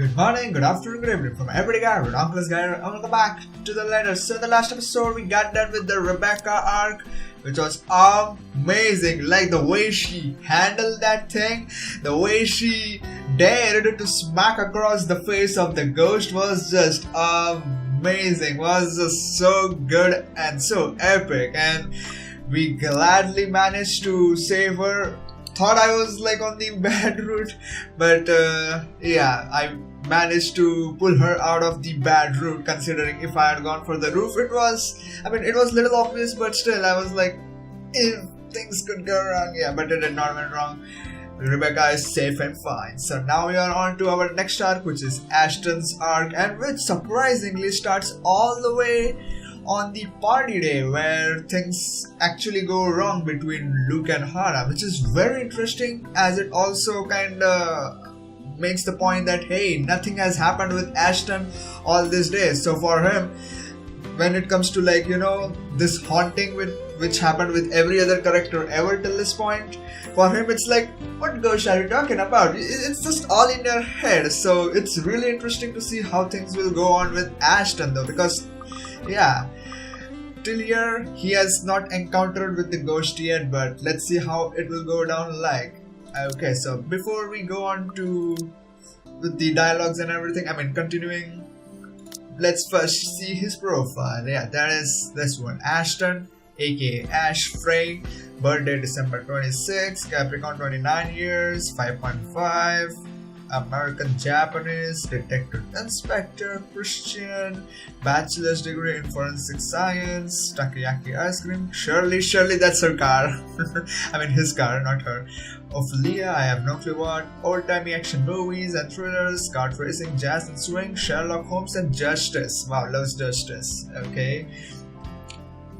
Good morning, good afternoon, good evening from every guy, with Uncle's guy, and welcome back to the letters. So in the last episode, we got done with the Rebecca arc, which was amazing. Like the way she handled that thing, the way she dared to smack across the face of the ghost was just amazing. Was just so good and so epic, and we gladly managed to save her. Thought I was like on the bad route, but yeah, I managed to pull her out of the bad route. Considering if I had gone for the roof, it was little obvious, but still I was like, if things could go wrong, yeah, but it did not went wrong. Rebecca is safe and fine. So now we are on to our next arc, which is Ashton's arc, and which surprisingly starts all the way on the party day where things actually go wrong between Luke and Hannah, which is very interesting as it also kinda makes the point that hey, nothing has happened with Ashton all these days. So for him, when it comes to this haunting which happened with every other character ever till this point, for him it's like, what ghost are you talking about? It's just all in your head. So it's really interesting to see how things will go on with Ashton though, because yeah, till here he has not encountered with the ghost yet, but let's see how it will go down like. Okay, so before we go on to with the dialogues and everything, continuing, let's first see his profile. Yeah, that is this one, Ashton, aka Ash Frey, birthday December 26, Capricorn, 29 years, 5.5, American Japanese, detective inspector, Christian, bachelor's degree in forensic science, takoyaki ice cream, Shirley, that's her car, his car, not her, Ophelia, I have no clue what, old-timey action movies and thrillers, kart racing, jazz and swing, Sherlock Holmes and justice, wow, loves justice, okay.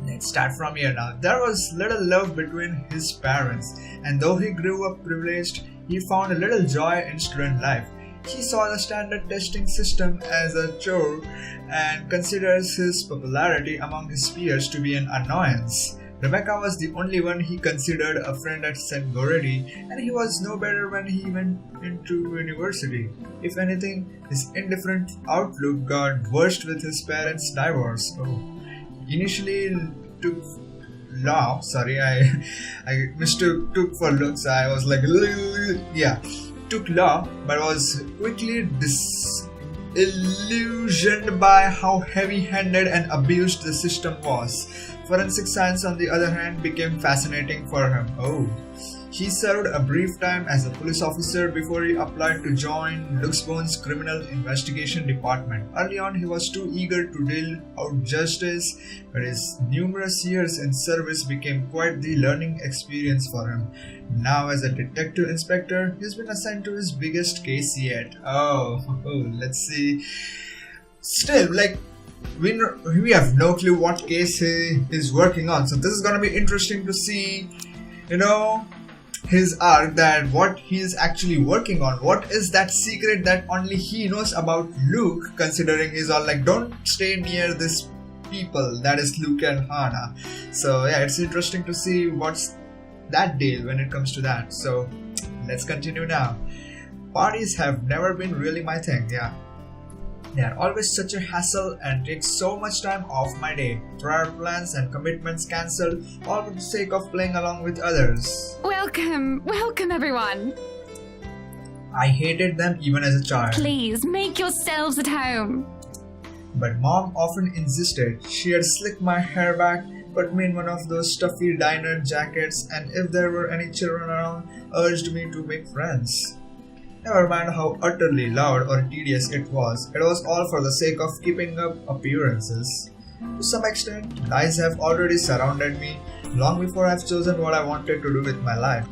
Let's start from here now. There was little love between his parents, and though he grew up privileged, he found a little joy in student life. He saw the standard testing system as a chore and considers his popularity among his peers to be an annoyance. Rebecca was the only one he considered a friend at St. Goretti, and he was no better when he went into university. If anything, his indifferent outlook got worse with his parents' divorce. Initially took law, I mistook took for looks, I was like, yeah, took law, but was quickly disillusioned by how heavy-handed and abused the system was. Forensic science, on the other hand, became fascinating for him. He served a brief time as a police officer before he applied to join Luxbone's criminal investigation department. Early on, he was too eager to deal out justice, but his numerous years in service became quite the learning experience for him. Now, as a detective inspector, he's been assigned to his biggest case yet. Let's see. Still, we have no clue what case he is working on. So this is gonna be interesting to see, his arc, that what he is actually working on. What is that secret that only he knows about Luke, considering he's all like, don't stay near this people, that is Luke and Hannah. So yeah, it's interesting to see what's that deal when it comes to that. So let's continue now. Parties have never been really my thing, yeah. They are always such a hassle and take so much time off my day. Prior plans and commitments cancelled, all for the sake of playing along with others. Welcome everyone. I hated them even as a child. Please, make yourselves at home. But Mom often insisted. She had slicked my hair back, put me in one of those stuffy diner jackets, and if there were any children around, urged me to make friends. Never mind how utterly loud or tedious it was all for the sake of keeping up appearances. To some extent, lies have already surrounded me long before I've chosen what I wanted to do with my life.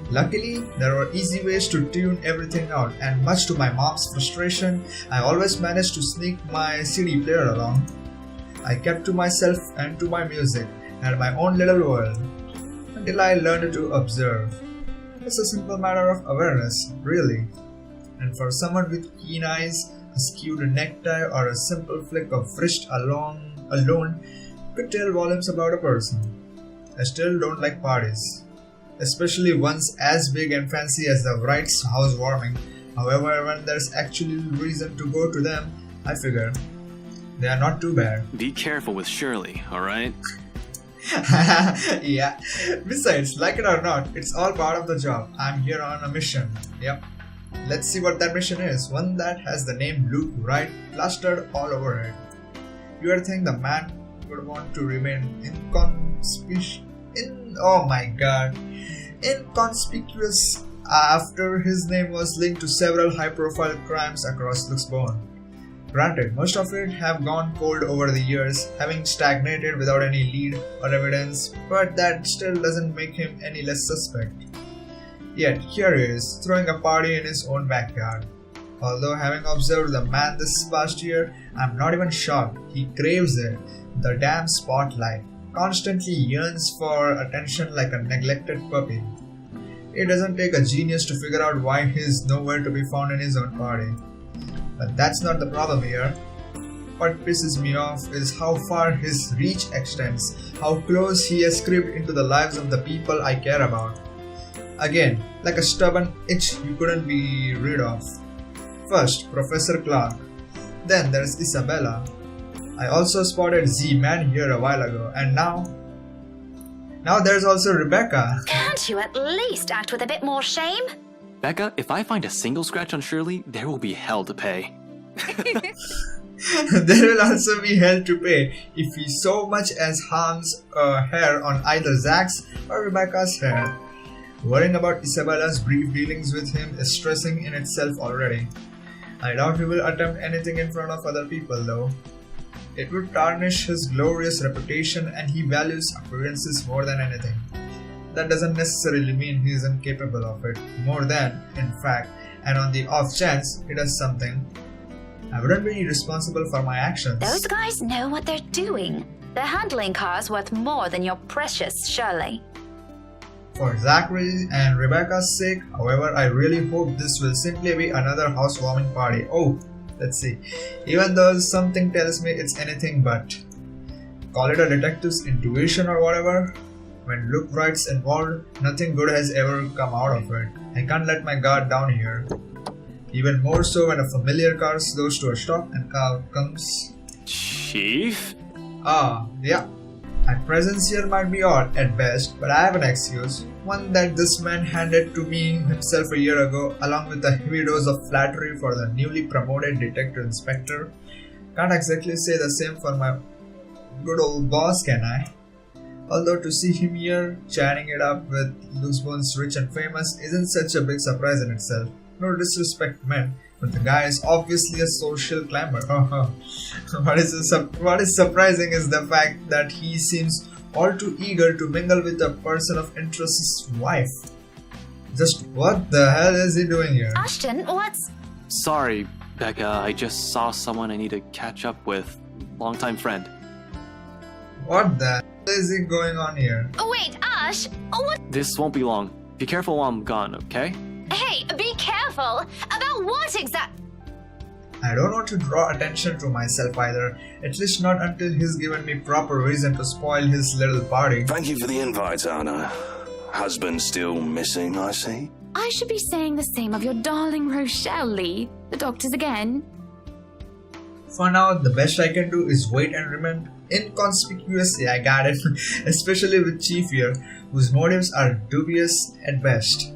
Luckily, there were easy ways to tune everything out, and much to my mom's frustration, I always managed to sneak my CD player along. I kept to myself and to my music, had my own little world, until I learned to observe. It's a simple matter of awareness, really. And for someone with keen eyes, a skewed necktie or a simple flick of wrist alone could tell volumes about a person. I still don't like parties, especially ones as big and fancy as the Wright's housewarming. However, when there's actually reason to go to them, I figure they are not too bad. Be careful with Shirley, alright? Yeah. Besides, like it or not, it's all part of the job. I'm here on a mission. Yep. Let's see what that mission is. One that has the name Luke right plastered all over it. You would think the man would want to remain inconspicuous after his name was linked to several high-profile crimes across Luxembourg. Granted, most of it have gone cold over the years, having stagnated without any lead or evidence, but that still doesn't make him any less suspect. Yet, here he is, throwing a party in his own backyard. Although having observed the man this past year, I'm not even shocked. He craves it, the damn spotlight, constantly yearns for attention like a neglected puppy. It doesn't take a genius to figure out why he's nowhere to be found in his own party. But that's not the problem here. What pisses me off is how far his reach extends, how close he has crept into the lives of the people I care about. Again, like a stubborn itch you couldn't be rid of. First, Professor Clark. Then there's Isabella. I also spotted Z-Man here a while ago, and now there's also Rebecca. Can't you at least act with a bit more shame? Becca, if I find a single scratch on Shirley, there will be hell to pay. There will also be hell to pay if he so much as harms a hair on either Zach's or Rebecca's hair. Worrying about Isabella's brief dealings with him is stressing in itself already. I doubt he will attempt anything in front of other people though. It would tarnish his glorious reputation, and he values appearances more than anything. That doesn't necessarily mean he is incapable of it, more than, in fact, and on the off chance he does something, I wouldn't be responsible for my actions. Those guys know what they're doing. They're handling cars worth more than your precious Shirley. For Zachary and Rebecca's sake, however, I really hope this will simply be another housewarming party. Oh, let's see. Even though something tells me it's anything but. Call it a detective's intuition or whatever. When Luke Wright's involved, nothing good has ever come out of it. I can't let my guard down here. Even more so when a familiar car slows to a stop and car comes. Chief? Yeah. My presence here might be odd at best, but I have an excuse. One that this man handed to me himself a year ago, along with a heavy dose of flattery for the newly promoted detective inspector. Can't exactly say the same for my good old boss, can I? Although to see him here, chatting it up with Luxembourg's rich and famous isn't such a big surprise in itself. No disrespect meant, but the guy is obviously a social climber. What is surprising is the fact that he seems all too eager to mingle with a person of interest's wife. Just what the hell is he doing here? Ashton, what's... Sorry, Becca, I just saw someone I need to catch up with. Longtime friend. What the hell is he going on here? Oh, wait, Ash, what... This won't be long. Be careful while I'm gone, okay? Hey, be careful! About what exact... I don't want to draw attention to myself either, at least not until he's given me proper reason to spoil his little party. Thank you for the invite, Anna. Husband still missing, I see? I should be saying the same of your darling Rochelle, Lee. The doctors again. For now, the best I can do is wait and remain inconspicuous. Yeah, I got it. Especially with Chief here, whose motives are dubious at best.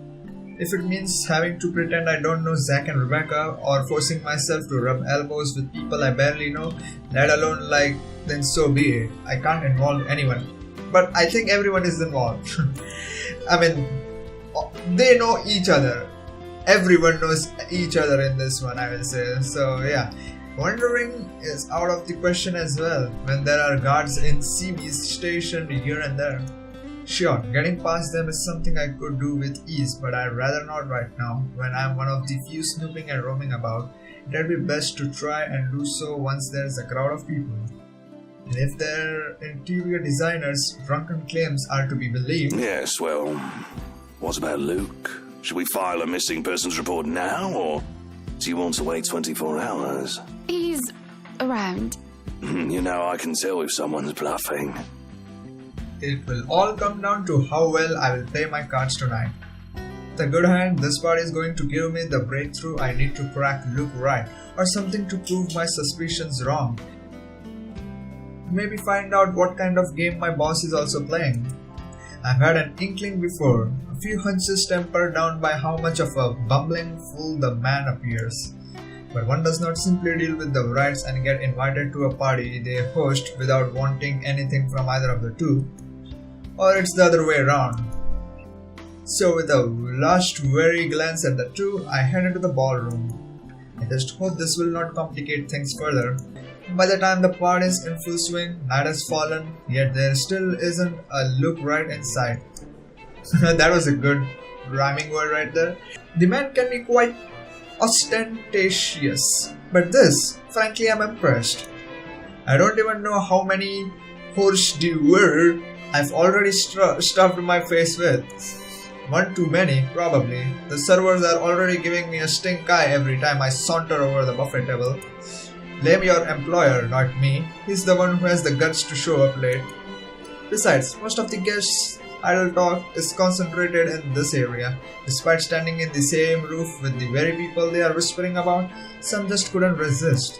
If it means having to pretend I don't know Zach and Rebecca, or forcing myself to rub elbows with people I barely know, let alone then so be it. I can't involve anyone. But I think everyone is involved. I mean, they know each other. Everyone knows each other in this one, I will say. So yeah, wandering is out of the question as well when there are guards in CBs stationed here and there. Sure, getting past them is something I could do with ease, but I'd rather not right now, when I'm one of the few snooping and roaming about. It'd be best to try and do so once there's a crowd of people. And if their interior designers' drunken claims are to be believed... Yes, well, what about Luke? Should we file a missing persons report now, or do you want to wait 24 hours? He's around. You know, I can tell if someone's bluffing. It will all come down to how well I will play my cards tonight. the good hand, this party is going to give me the breakthrough I need to crack Luke right, or something to prove my suspicions wrong. Maybe find out what kind of game my boss is also playing. I've had an inkling before, a few hunches tempered down by how much of a bumbling fool the man appears. But one does not simply deal with the rights and get invited to a party they host without wanting anything from either of the two. Or it's the other way around. So with a last weary glance at the two, I head into the ballroom. I just hope this will not complicate things further. By the time the party is in full swing, night has fallen, yet there still isn't a look right in sight. That was a good rhyming word right there. The man can be quite ostentatious, but this, frankly, I'm impressed. I don't even know how many hors d'oeuvres I've already stuffed my face with. One too many, probably. The servers are already giving me a stink eye every time I saunter over the buffet table. Blame your employer, not me. He's the one who has the guts to show up late. Besides, most of the guests' idle talk is concentrated in this area. Despite standing in the same roof with the very people they are whispering about, some just couldn't resist.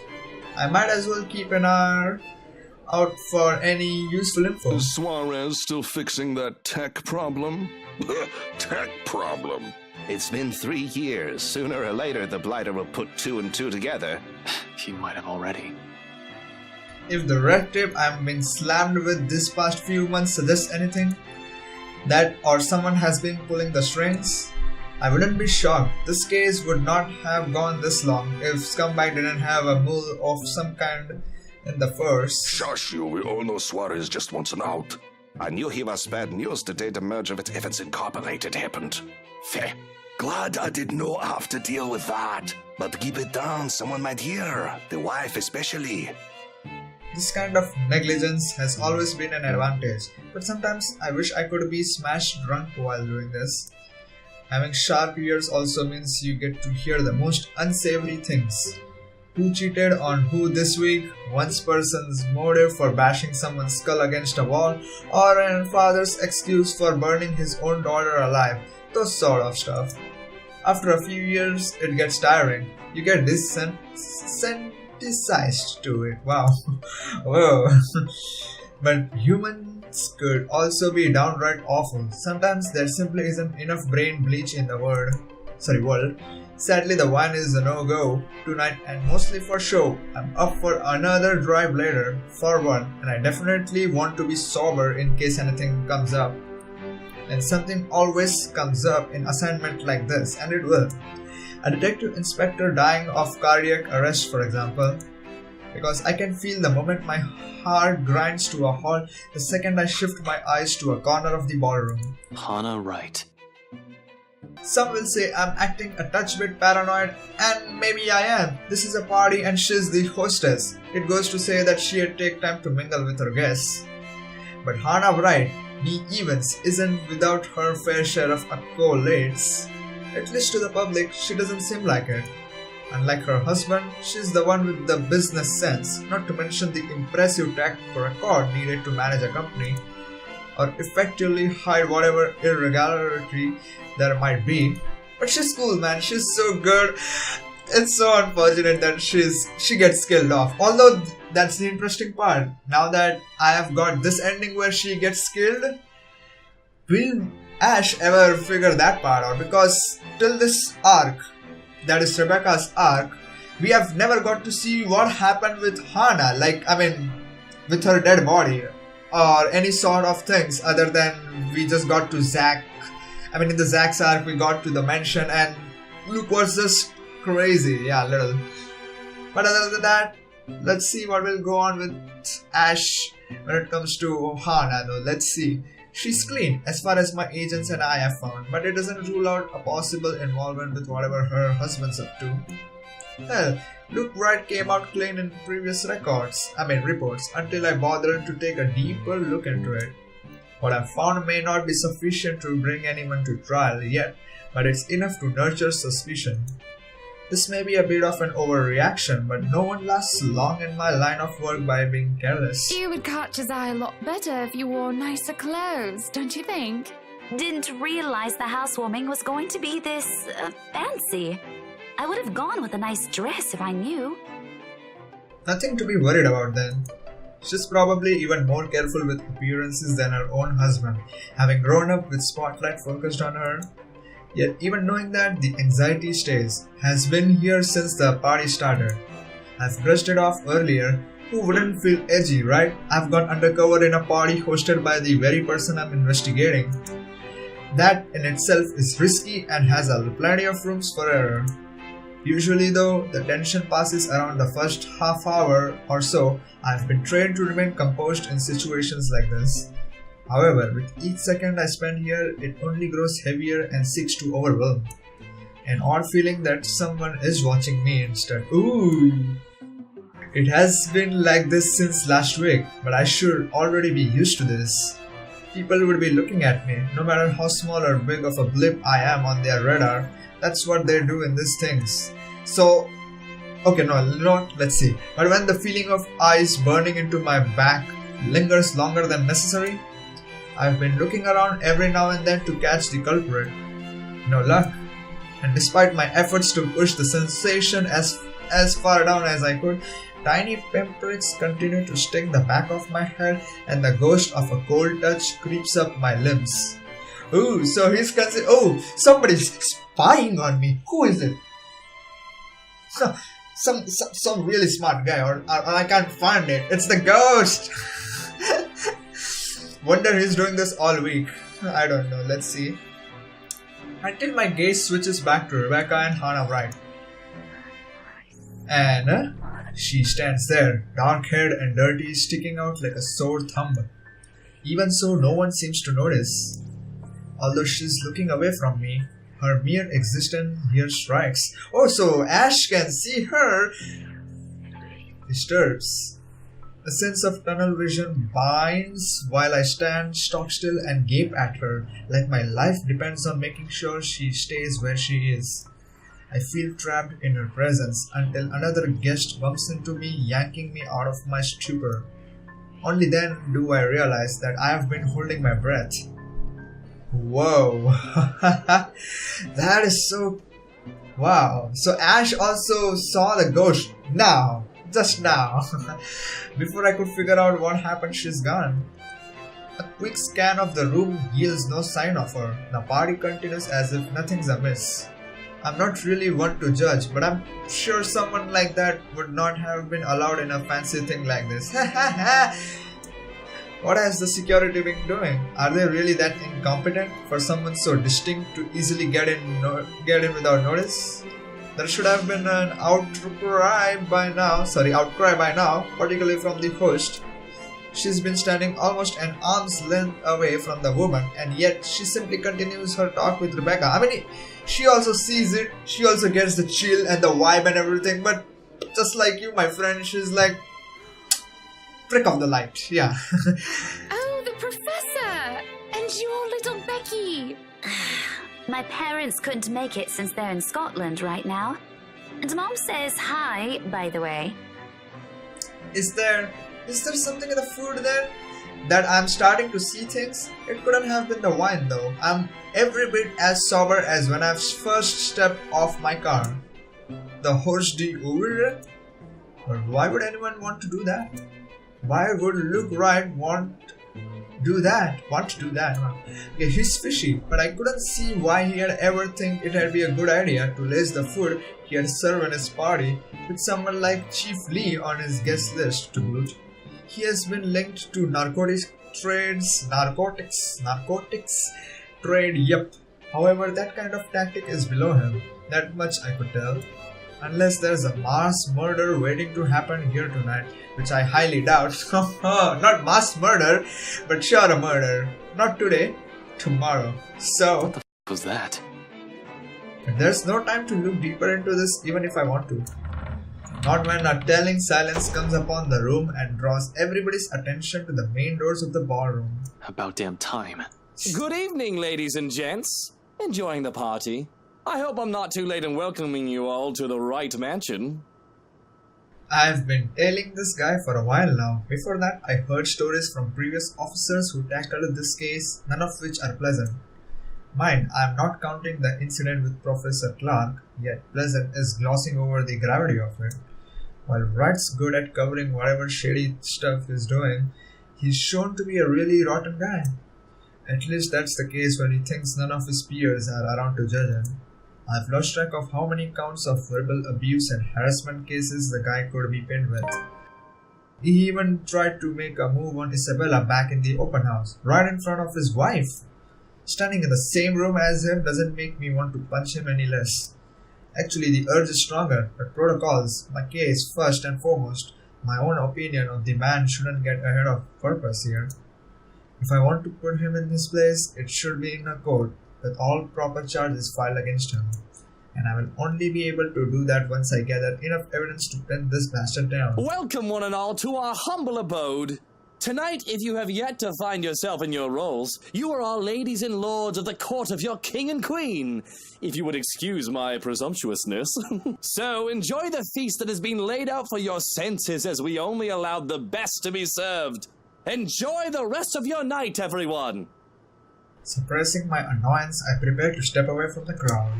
I might as well keep an eye out for any useful info. Is Suarez still fixing that tech problem? Tech problem? It's been 3 years. Sooner or later, the Blighter will put 2 and 2 together. He might have already. If the red tape I've been slammed with this past few months suggests anything, that or someone has been pulling the strings, I wouldn't be shocked. This case would not have gone this long if Scumbag didn't have a mole of some kind in the first. Shush you, we all know Suarez just wants an out. I knew he was bad news the day the merger with Evans Incorporated happened. Fair. Glad I did not have to deal with that. But keep it down, someone might hear. The wife especially. This kind of negligence has always been an advantage, but sometimes I wish I could be smashed drunk while doing this. Having sharp ears also means you get to hear the most unsavory things. Who cheated on who this week, one person's motive for bashing someone's skull against a wall, or a father's excuse for burning his own daughter alive, those sort of stuff. After a few years, it gets tiring. You get desensitized to it. Wow. Whoa. But humans could also be downright awful. Sometimes there simply isn't enough brain bleach in the world. Sadly, the wine is a no-go tonight and mostly for show. I'm up for another drive later, for one, and I definitely want to be sober in case anything comes up. And something always comes up in assignment like this, and it will. A detective inspector dying of cardiac arrest, for example. Because I can feel the moment my heart grinds to a halt the second I shift my eyes to a corner of the ballroom. Hana right. Some will say I'm acting a touch bit paranoid, and maybe I am. This is a party and she's the hostess. It goes to say that she'd take time to mingle with her guests. But Hana Wright, Nee Evans, isn't without her fair share of accolades. At least to the public, she doesn't seem like it. Unlike her husband, she's the one with the business sense, not to mention the impressive track record needed to manage a company, or effectively hide whatever irregularity there might be. But she's cool, man. She's so good. It's so unfortunate that she gets killed off. Although that's the interesting part. Now that I have got this ending where she gets killed, will Ash ever figure that part out? Because till this arc, that is Rebecca's arc, we have never got to see what happened with Hana. With her dead body, or any sort of things other than we just got to Zack. In the Zack's arc we got to the mansion and Luke was just crazy, yeah, little. But other than that, let's see what will go on with Ash when it comes to Hana though. Let's see. She's clean as far as my agents and I have found, but it doesn't rule out a possible involvement with whatever her husband's up to. Hell, Luke Wright came out clean in previous reports until I bothered to take a deeper look into it. What I found may not be sufficient to bring anyone to trial yet, but it's enough to nurture suspicion. This may be a bit of an overreaction, but no one lasts long in my line of work by being careless. You would catch his eye a lot better if you wore nicer clothes, don't you think? Didn't realize the housewarming was going to be this fancy. I would have gone with a nice dress if I knew. Nothing to be worried about then. She's probably even more careful with appearances than her own husband, having grown up with spotlight focused on her. Yet even knowing that, the anxiety stays, has been here since the party started. I've brushed it off earlier. Who wouldn't feel edgy, right? I've gone undercover in a party hosted by the very person I'm investigating. That in itself is risky and has plenty of rooms for error. Usually though, the tension passes around the first half hour or so. I've been trained to remain composed in situations like this. However, with each second I spend here, it only grows heavier and seeks to overwhelm. An odd feeling that someone is watching me instead. Ooh! It has been like this since last week, but I should already be used to this. People would be looking at me, no matter how small or big of a blip I am on their radar. That's what they do in these things. So, okay, no, let's see. But when the feeling of eyes burning into my back lingers longer than necessary, I've been looking around every now and then to catch the culprit. No luck. And despite my efforts to push the sensation as far down as I could, tiny pinpricks continue to sting the back of my head and the ghost of a cold touch creeps up my limbs. Ooh, so he's considered. Oh, somebody's spying on me. Who is it? Some really smart guy, or I can't find it. It's the ghost. Wonder he's doing this all week. I don't know. Let's see. Until my gaze switches back to Rebecca and Hannah Wright. And she stands there, dark-haired and dirty, sticking out like a sore thumb. Even so, no one seems to notice. Although she's looking away from me, her mere existence here strikes. Oh, so Ash can see her. Disturbs. A sense of tunnel vision binds while I stand stock still and gape at her, like my life depends on making sure she stays where she is. I feel trapped in her presence until another guest bumps into me, yanking me out of my stupor. Only then do I realize that I have been holding my breath. Whoa. That is so... Wow. So Ash also saw the ghost now. Just now. Before I could figure out what happened, she's gone. A quick scan of the room yields no sign of her. The party continues as if nothing's amiss. I'm not really one to judge, but I'm sure someone like that would not have been allowed in a fancy thing like this. What has the security been doing? Are they really that incompetent for someone so distinct to easily get in without notice? There should have been an outcry by now, particularly from the host. She's been standing almost an arm's length away from the woman, and yet she simply continues her talk with Rebecca. I mean, she also sees it, she also gets the chill and the vibe and everything, but just like you, my friend, she's like, prick of the light, yeah. Oh, the professor! And your little Becky! My parents couldn't make it since they're in Scotland right now. And Mom says hi, by the way. Is there something in the food there? That I'm starting to see things? It couldn't have been the wine though. I'm every bit as sober as when I first stepped off my car. The horse de ouvre? But why would anyone want to do that? Why would Luke Wright want to do that? Okay, he's fishy, but I couldn't see why he had ever think it would be a good idea to lace the food he had served in his party with someone like Chief Lee on his guest list to boot. He has been linked to narcotics trade, yep. However, that kind of tactic is below him. That much I could tell. Unless there's a mass murder waiting to happen here tonight, which I highly doubt. Not mass murder, but sure a murder. Not today, tomorrow. So, What the f was that? there's no time to look deeper into this even if I want to. Not when a telling silence comes upon the room and draws everybody's attention to the main doors of the ballroom. About damn time. Good evening, ladies and gents. Enjoying the party? I hope I'm not too late in welcoming you all to the Wright Mansion. I've been tailing this guy for a while now. Before that, I heard stories from previous officers who tackled this case, none of which are pleasant. Mind, I am not counting the incident with Professor Clark, yet Pleasant is glossing over the gravity of it. While Wright's good at covering whatever shady stuff he's doing, he's shown to be a really rotten guy. At least that's the case when he thinks none of his peers are around to judge him. I've lost track of how many counts of verbal abuse and harassment cases the guy could be pinned with. He even tried to make a move on Isabella back in the open house, right in front of his wife. Standing in the same room as him doesn't make me want to punch him any less. Actually, the urge is stronger, but protocols, my case first and foremost, my own opinion of the man shouldn't get ahead of purpose here. If I want to put him in his place, it should be in a court, with all proper charges filed against him. And I will only be able to do that once I gather enough evidence to pin this bastard down. Welcome, one and all, to our humble abode. Tonight, if you have yet to find yourself in your roles, you are all ladies and lords of the court of your king and queen, if you would excuse my presumptuousness. So, enjoy the feast that has been laid out for your senses, as we only allowed the best to be served. Enjoy the rest of your night, everyone! Suppressing my annoyance, I prepare to step away from the crowd.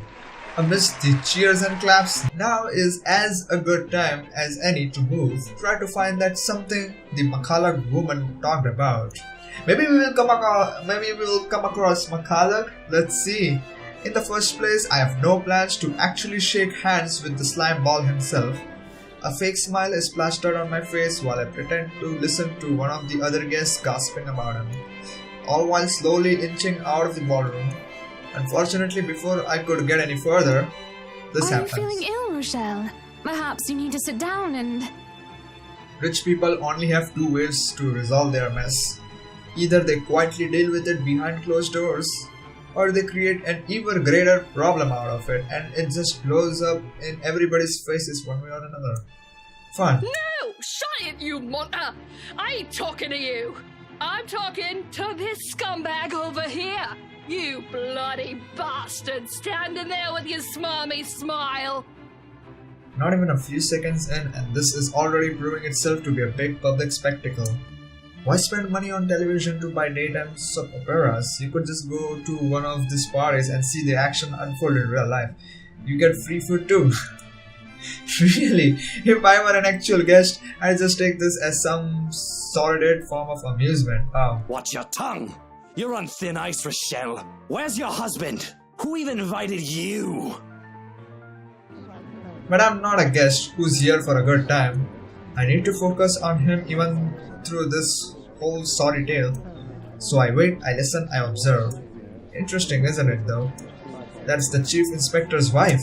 Amidst the cheers and claps, now is as a good time as any to move. Try to find that something the Macallag woman talked about. Maybe we will come across Macallag. Let's see. In the first place, I have no plans to actually shake hands with the slime ball himself. A fake smile is plastered on my face while I pretend to listen to one of the other guests gasping about him, all while slowly inching out of the ballroom. Unfortunately, before I could get any further, this happens. Are you feeling ill, Rochelle? Perhaps you need to sit down and... Rich people only have two ways to resolve their mess. Either they quietly deal with it behind closed doors, or they create an even greater problem out of it, and it just blows up in everybody's faces one way or another. Fun. No! Shut it, you monster! I ain't talking to you! I'm talking to this scumbag over here! You bloody bastard standing there with your smarmy smile! Not even a few seconds in, and this is already proving itself to be a big public spectacle. Why spend money on television to buy daytime soap operas? You could just go to one of these parties and see the action unfold in real life. You get free food too. Really, if I were an actual guest, I'd just take this as some sordid form of amusement. Wow. Watch your tongue! You're on thin ice, Rochelle. Where's your husband? Who even invited you? But I'm not a guest who's here for a good time. I need to focus on him even through this whole sorry tale. So I wait, I listen, I observe. Interesting, isn't it though? That's the chief inspector's wife.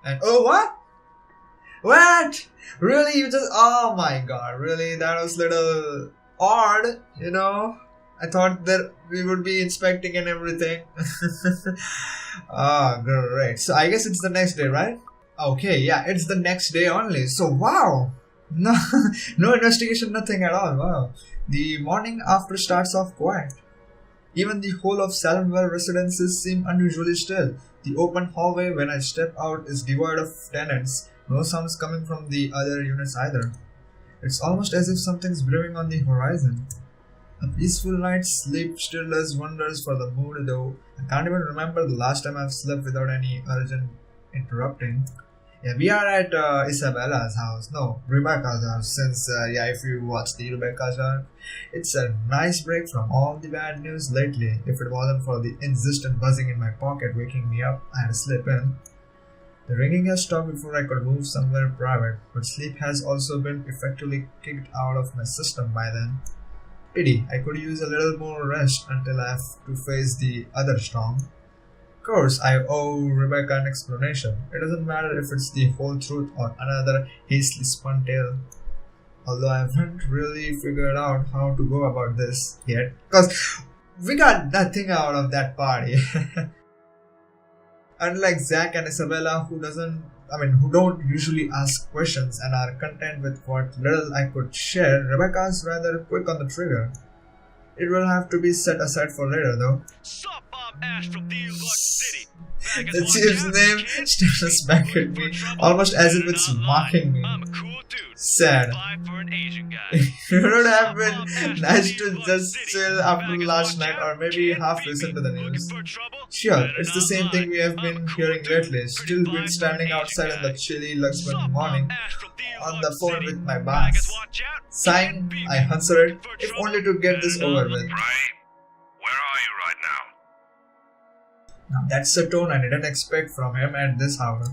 And oh, what? What? Really? You just... Oh my god, really? That was little odd, you know? I thought that we would be inspecting and everything. Ah, great. So I guess it's the next day, right? Okay, yeah, it's the next day only. So wow! No, no investigation, nothing at all. Wow. The morning after starts off quiet. Even the whole of Salemwell residences seem unusually still. The open hallway when I step out is devoid of tenants. No sounds coming from the other units either. It's almost as if something's brewing on the horizon. A peaceful night's sleep still does wonders for the mood though. I can't even remember the last time I've slept without any urgent interrupting. Yeah, we are at Isabella's house. No, Rebecca's house. Since, if you watch the Rebecca's arc, it's a nice break from all the bad news lately. If it wasn't for the insistent buzzing in my pocket waking me up, I had to slip in. The ringing has stopped before I could move somewhere private, but sleep has also been effectively kicked out of my system by then. Pity, I could use a little more rest until I have to face the other storm. Of course, I owe Rebecca an explanation. It doesn't matter if it's the whole truth or another hastily spun tale. Although I haven't really figured out how to go about this yet, because we got nothing out of that party. Unlike Zach and Isabella, who don't usually ask questions and are content with what little I could share, Rebecca's rather quick on the trigger. It will have to be set aside for later though. Sup, I'm Ash from New York City. The chief's name stares back at me, almost as if it's mocking me. I'm a cool dude, Sad. 5 for an Asian guy. It would have been nice to just chill after last night or maybe half listen to the news. Sure, it's the same thing we have been hearing lately. Still been standing outside in the chilly Luxembourg morning on the phone with my boss. Sighing, I answered, if only to get this over with. Ray, where are you right now? Now that's a tone I didn't expect from him at this hour.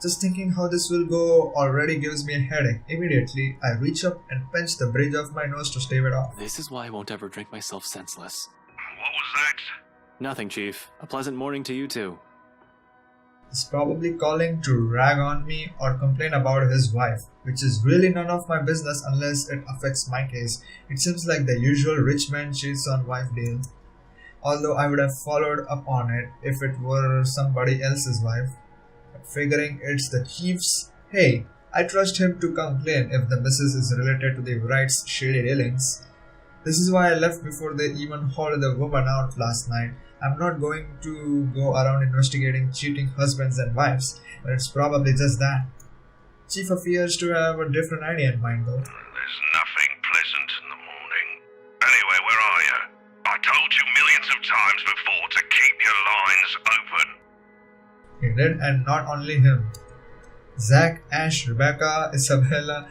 Just thinking how this will go already gives me a headache. Immediately, I reach up and pinch the bridge of my nose to stave it off. This is why I won't ever drink myself senseless. What was that? Nothing, Chief. A pleasant morning to you too. He's probably calling to rag on me or complain about his wife, which is really none of my business unless it affects my case. It seems like the usual rich man cheats on wife deal. Although I would have followed up on it if it were somebody else's wife. But figuring it's the chief's, hey, I trust him to complain if the missus is related to the Wright's shady dealings. This is why I left before they even hauled the woman out last night. I'm not going to go around investigating cheating husbands and wives, but it's probably just that. Chief appears to have a different idea in mind though. There's nothing pleasant in the morning. Anyway, where are you? I told you millions of times before to keep your lines open. He did, and not only him. Zach, Ash, Rebecca, Isabella,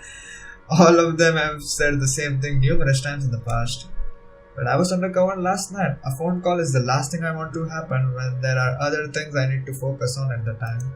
all of them have said the same thing numerous times in the past. But I was undercover last night. A phone call is the last thing I want to happen when there are other things I need to focus on at the time.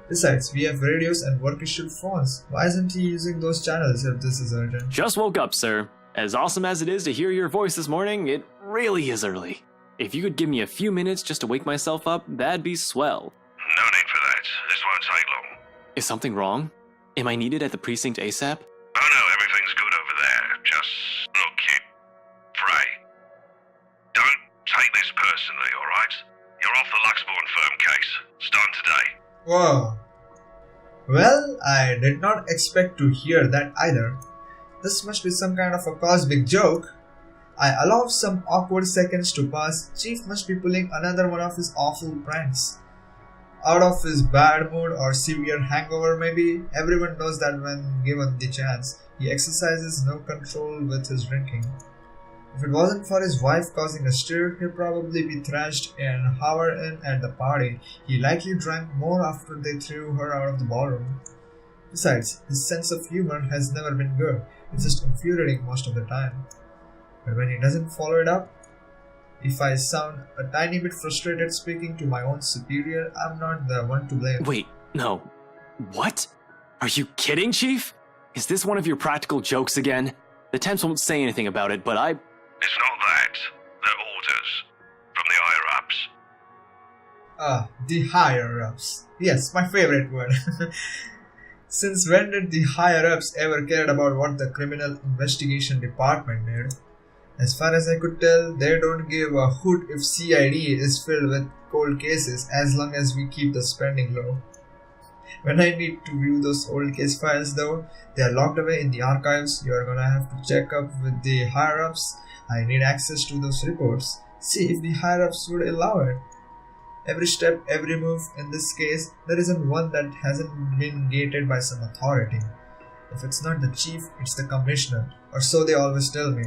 Besides, we have radios and work-issued phones. Why isn't he using those channels if this is urgent? Just woke up, sir. As awesome as it is to hear your voice this morning, it really is early. If you could give me a few minutes just to wake myself up, that'd be swell. No need for that. This won't take long. Is something wrong? Am I needed at the precinct ASAP? Oh no, everything's good over there. Just look, kid. Frey. Don't take this personally, alright? You're off the Luxembourg firm case. Starting today. Whoa. Well, I did not expect to hear that either. This must be some kind of a cosmic joke. I allow some awkward seconds to pass. Chief must be pulling another one of his awful pranks. Out of his bad mood or severe hangover maybe. Everyone knows that when given the chance, he exercises no control with his drinking. If it wasn't for his wife causing a stir, he'd probably be thrashed and hour in at the party. He likely drank more after they threw her out of the ballroom. Besides, his sense of humor has never been good. It's just infuriating most of the time. But when he doesn't follow it up, if I sound a tiny bit frustrated speaking to my own superior, I'm not the one to blame. Wait, no. What? Are you kidding, Chief? Is this one of your practical jokes again? The Temps won't say anything about it, but It's not that. They're orders. From the higher-ups. The higher-ups. Yes, my favorite word. Since when did the higher-ups ever cared about what the criminal investigation department did? As far as I could tell, they don't give a hoot if CID is filled with cold cases as long as we keep the spending low. When I need to view those old case files though, they are locked away in the archives. You are gonna have to check up with the higher-ups. I need access to those reports. See if the higher-ups would allow it. Every step, every move in this case, there isn't one that hasn't been gated by some authority. If it's not the chief, it's the commissioner, or so they always tell me.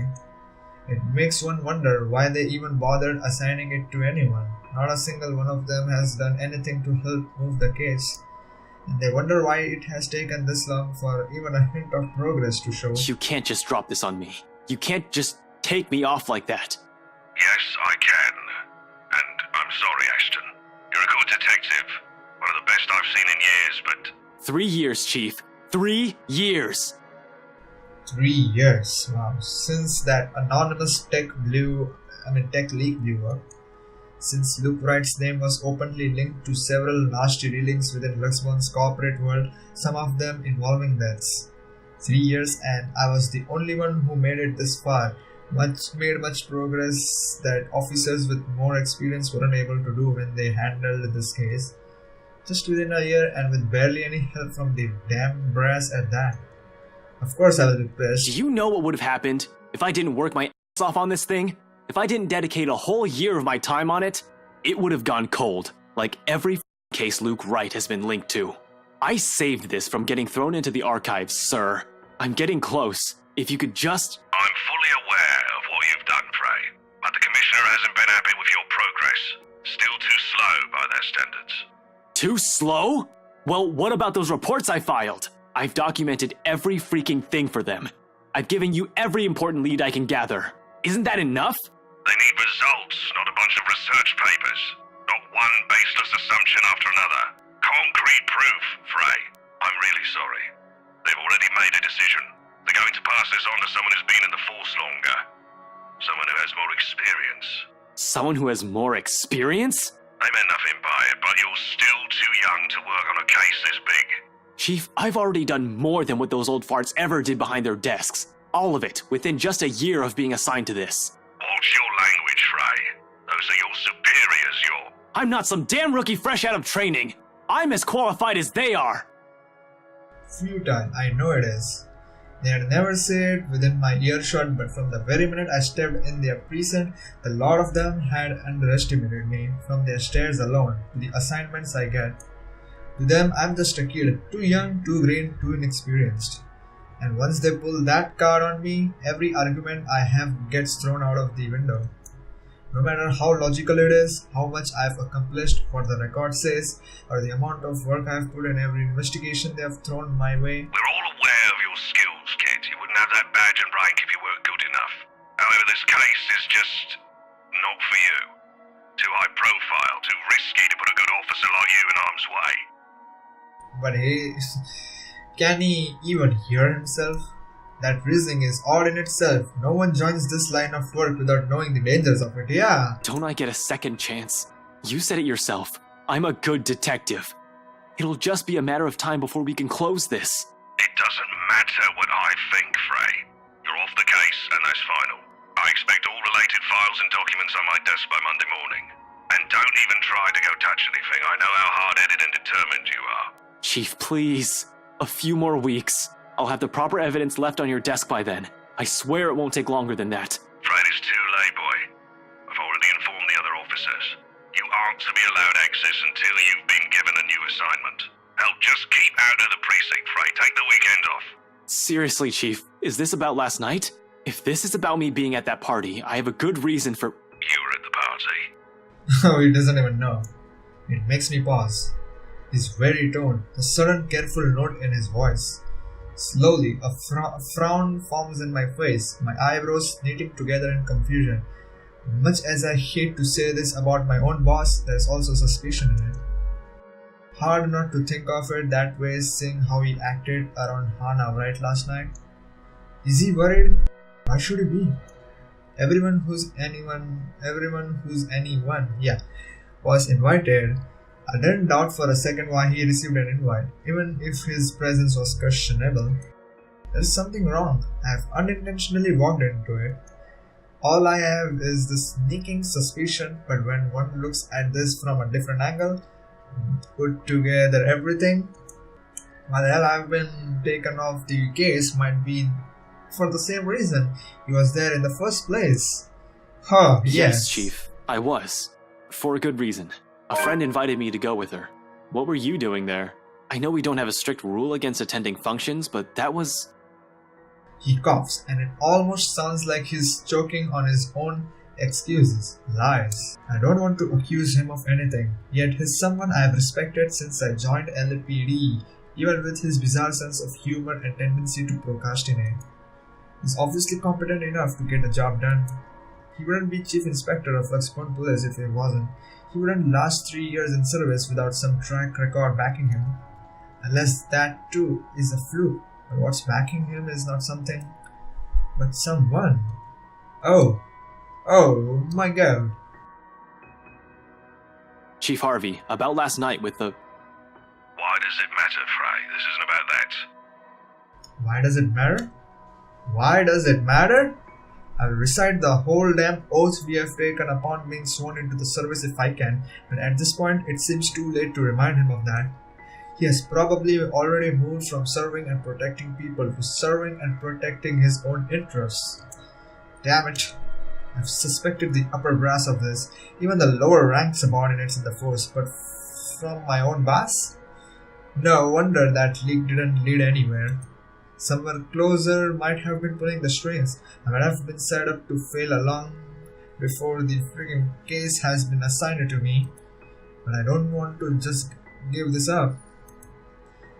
It makes one wonder why they even bothered assigning it to anyone. Not a single one of them has done anything to help move the case. And they wonder why it has taken this long for even a hint of progress to show. you can't just drop this on me. You can't just take me off like that. Yes, I can. And I'm sorry, Ashton. You're a good detective. One of the best I've seen in years, but 3 years, Chief. 3 years. 3 years, wow. Since that anonymous tech leak blew up. Since Luke Wright's name was openly linked to several nasty dealings within Luxembourg's corporate world, some of them involving deaths. 3 years and I was the only one who made it this far. Made much progress that officers with more experience weren't able to do when they handled this case. Just within a year and with barely any help from the damn brass at that. Of course I was pissed. Do you know what would have happened if I didn't work my ass off on this thing? If I didn't dedicate a whole year of my time on it, it would have gone cold, like every case Luke Wright has been linked to. I saved this from getting thrown into the archives, sir. I'm getting close. If you could just... I'm fully aware of what you've done, Frey, but the Commissioner hasn't been happy with your progress. Still too slow by their standards. Too slow? Well, what about those reports I filed? I've documented every freaking thing for them. I've given you every important lead I can gather. Isn't that enough? They need results, not a bunch of research papers. Not one baseless assumption after another. Concrete proof, Frey. I'm really sorry. They've already made a decision. They're going to pass this on to someone who's been in the force longer. Someone who has more experience. Someone who has more experience? They meant nothing by it, but you're still too young to work on a case this big. Chief, I've already done more than what those old farts ever did behind their desks. All of it, within just a year of being assigned to this. Watch your language, Frey. Those are your superiors, I'm not some damn rookie fresh out of training. I'm as qualified as they are. Futile, I know it is. They had never said it within my earshot, but from the very minute I stepped in their precinct, the lot of them had underestimated me from their stares alone to the assignments I get. To them, I'm just a kid, too young, too green, too inexperienced. And once they pull that card on me, every argument I have gets thrown out of the window. No matter how logical it is, how much I've accomplished, what the record says, or the amount of work I've put in every investigation they have thrown my way. We're all aware of your skills, kid. You wouldn't have that badge and rank if you weren't good enough. However, this case is just not for you. Too high profile, too risky to put a good officer like you in harm's way. But hey, can he even hear himself? That reasoning is odd in itself. No one joins this line of work without knowing the dangers of it, yeah. Don't I get a second chance? You said it yourself. I'm a good detective. It'll just be a matter of time before we can close this. It doesn't matter what I think, Frey. You're off the case, and that's final. I expect all related files and documents on my desk by Monday morning. And don't even try to go touch anything. I know how hard-headed and determined you are. Chief, please. A few more weeks. I'll have the proper evidence left on your desk by then. I swear it won't take longer than that. Afraid it's too late, boy. I've already informed the other officers. You aren't to be allowed access until you've been given a new assignment. Hell, just keep out of the precinct, Frey. Take the weekend off. Seriously, Chief, is this about last night? If this is about me being at that party, I have a good reason for... You were at the party. Oh, he doesn't even know. It makes me pause. His very tone, the sudden careful note in his voice. Slowly, a frown forms in my face, my eyebrows knitting together in confusion. Much as I hate to say this about my own boss, there's also suspicion in it. Hard not to think of it that way, seeing how he acted around Hana right last night. Is he worried? Why should he be? Everyone who's anyone, was invited. I didn't doubt for a second why he received an invite, even if his presence was questionable. There's something wrong. I have unintentionally walked into it. All I have is this sneaking suspicion, but when one looks at this from a different angle, put together everything, why the hell I've been taken off the case might be for the same reason he was there in the first place. Huh, yes. Chief, I was. For a good reason. A friend invited me to go with her. What were you doing there? I know we don't have a strict rule against attending functions, but that was... He coughs, and it almost sounds like he's choking on his own excuses, lies. I don't want to accuse him of anything, yet he's someone I have respected since I joined LAPD, even with his bizarre sense of humor and tendency to procrastinate. He's obviously competent enough to get the job done. He wouldn't be Chief Inspector of Luxport Police if he wasn't. He wouldn't last 3 years in service without some track record backing him. Unless that too is a fluke. But what's backing him is not something, but someone. Oh my god. Chief Harvey, about last night with the... Why does it matter, Frey? This isn't about that. Why does it matter? Why does it matter? I will recite the whole damn oath we have taken upon being sworn into the service if I can, but at this point it seems too late to remind him of that. He has probably already moved from serving and protecting people to serving and protecting his own interests. Damn it. I've suspected the upper brass of this, even the lower rank subordinates in the force, but from my own boss? No wonder that leak didn't lead anywhere. Someone closer might have been pulling the strings. I might have been set up to fail along before the freaking case has been assigned to me. But I don't want to just give this up.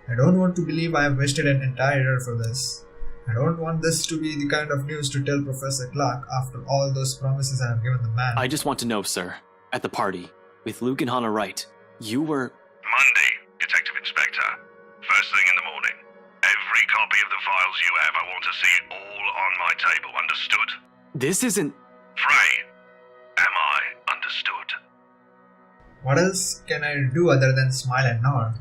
I don't want to believe I have wasted an entire year for this. I don't want this to be the kind of news to tell Professor Clark after all those promises I have given the man. I just want to know, sir, at the party, with Luke and Hannah Wright, you were... Monday, Detective Inspector. First thing in the morning. Every copy of the files you have, I want to see all on my table, understood? This isn't... Frey, am I understood? What else can I do other than smile and nod?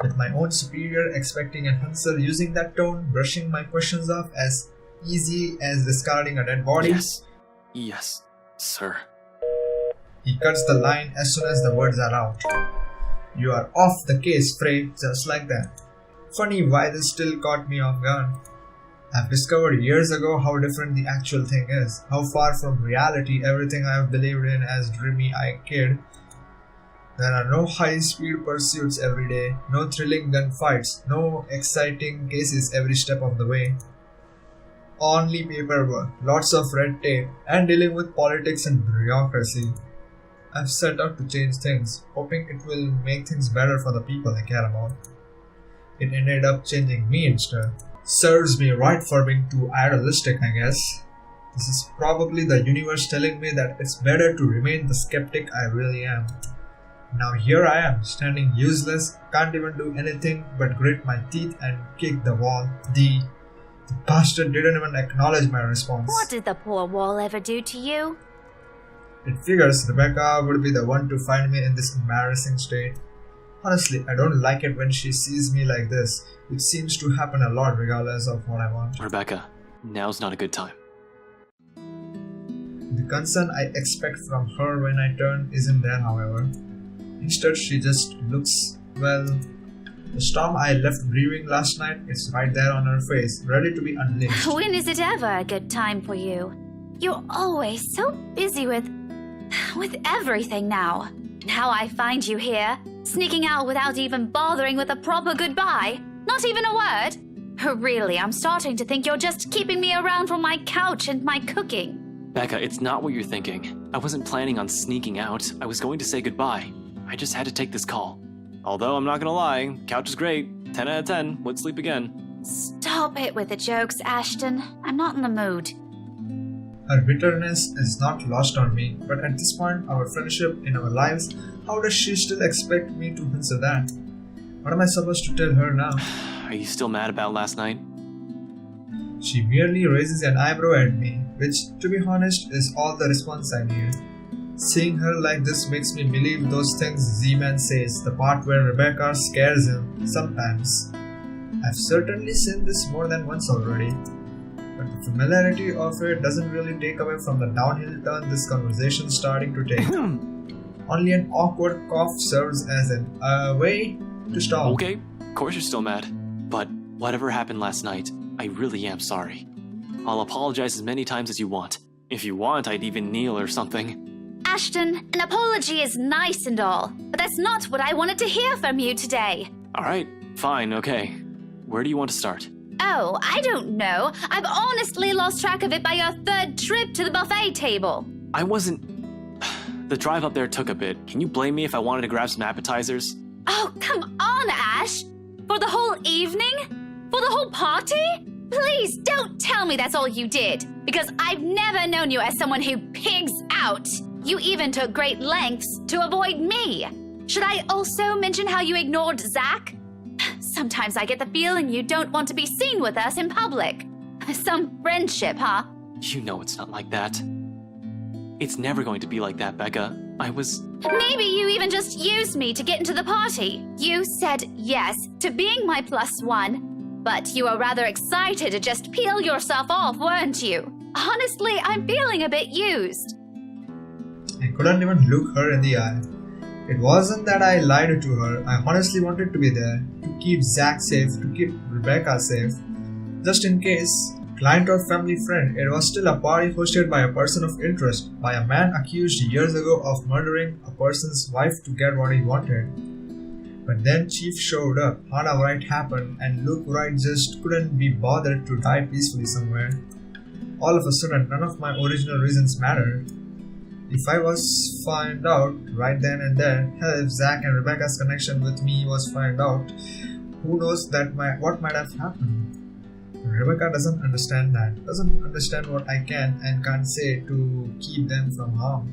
With my own superior expecting an answer using that tone, brushing my questions off as easy as discarding a dead body. Yes. Yes, sir. He cuts the line as soon as the words are out. You are off the case, Frey, just like that. Funny why this still caught me off guard. I've discovered years ago how different the actual thing is, how far from reality everything I've believed in as dreamy-eyed kid. There are no high-speed pursuits every day, no thrilling gunfights, no exciting cases every step of the way. Only paperwork, lots of red tape, and dealing with politics and bureaucracy. I've set out to change things, hoping it will make things better for the people I care about. It ended up changing me instead. Serves me right for being too idealistic, I guess. This is probably the universe telling me that it's better to remain the skeptic I really am. Now here I am, standing useless, can't even do anything but grit my teeth and kick the wall. The bastard didn't even acknowledge my response. What did the poor wall ever do to you? It figures Rebecca would be the one to find me in this embarrassing state. Honestly, I don't like it when she sees me like this. It seems to happen a lot regardless of what I want. Rebecca, now's not a good time. The concern I expect from her when I turn isn't there, however. Instead, she just looks, well, the storm I left brewing last night is right there on her face, ready to be unleashed. When is it ever a good time for you? You're always so busy with everything now. Now I find you here, sneaking out without even bothering with a proper goodbye. Not even a word. Really, I'm starting to think you're just keeping me around for my couch and my cooking. Becca, it's not what you're thinking. I wasn't planning on sneaking out. I was going to say goodbye. I just had to take this call. Although I'm not gonna lie, couch is great. 10 out of 10, would sleep again. Stop it with the jokes, Ashton. I'm not in the mood. Her bitterness is not lost on me, but at this point, our friendship in our lives, how does she still expect me to answer that? What am I supposed to tell her now? Are you still mad about last night? She merely raises an eyebrow at me, which, to be honest, is all the response I need. Seeing her like this makes me believe those things Z-Man says, the part where Rebecca scares him, sometimes. I've certainly seen this more than once already, but the familiarity of it doesn't really take away from the downhill turn this conversation starting to take. Only an awkward cough serves as a way to stop. Okay, of course you're still mad, but whatever happened last night, I really am sorry. I'll apologize as many times as you want. If you want, I'd even kneel or something. Ashton, an apology is nice and all, but that's not what I wanted to hear from you today. Alright, fine, okay. Where do you want to start? Oh, I don't know. I've honestly lost track of it by your third trip to the buffet table. I wasn't... The drive up there took a bit. Can you blame me if I wanted to grab some appetizers? Oh, come on, Ash! For the whole evening? For the whole party? Please don't tell me that's all you did, because I've never known you as someone who pigs out. You even took great lengths to avoid me. Should I also mention how you ignored Zach? Sometimes I get the feeling you don't want to be seen with us in public. Some friendship, huh? You know it's not like that. It's never going to be like that, Becca. Maybe you even just used me to get into the party. You said yes to being my +1, but you were rather excited to just peel yourself off, weren't you? Honestly, I'm feeling a bit used. I couldn't even look her in the eye. It wasn't that I lied to her. I honestly wanted to be there, to keep Zach safe, to keep Rebecca safe. Just in case, client or family friend, it was still a party hosted by a person of interest, by a man accused years ago of murdering a person's wife to get what he wanted. But then Chief showed up, Hana Wright happened, and Luke Wright just couldn't be bothered to die peacefully somewhere. All of a sudden, none of my original reasons mattered. If I was found out right then and there, hell, if Zach and Rebecca's connection with me was found out, who knows what might have happened. Rebecca doesn't understand that, doesn't understand what I can and can't say to keep them from harm.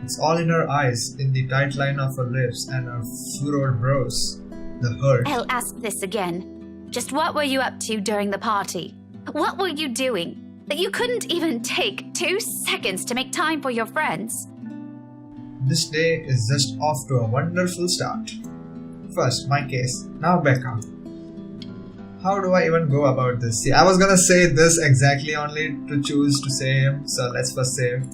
It's all in her eyes, in the tight line of her lips and her furrowed brows. The hurt. I'll ask this again. Just what were you up to during the party? What were you doing that you couldn't even take 2 seconds to make time for your friends? This day is just off to a wonderful start. First, my case, now Becca. How do I even go about this? See, I was gonna say this exactly only to choose to say him, so let's first say him.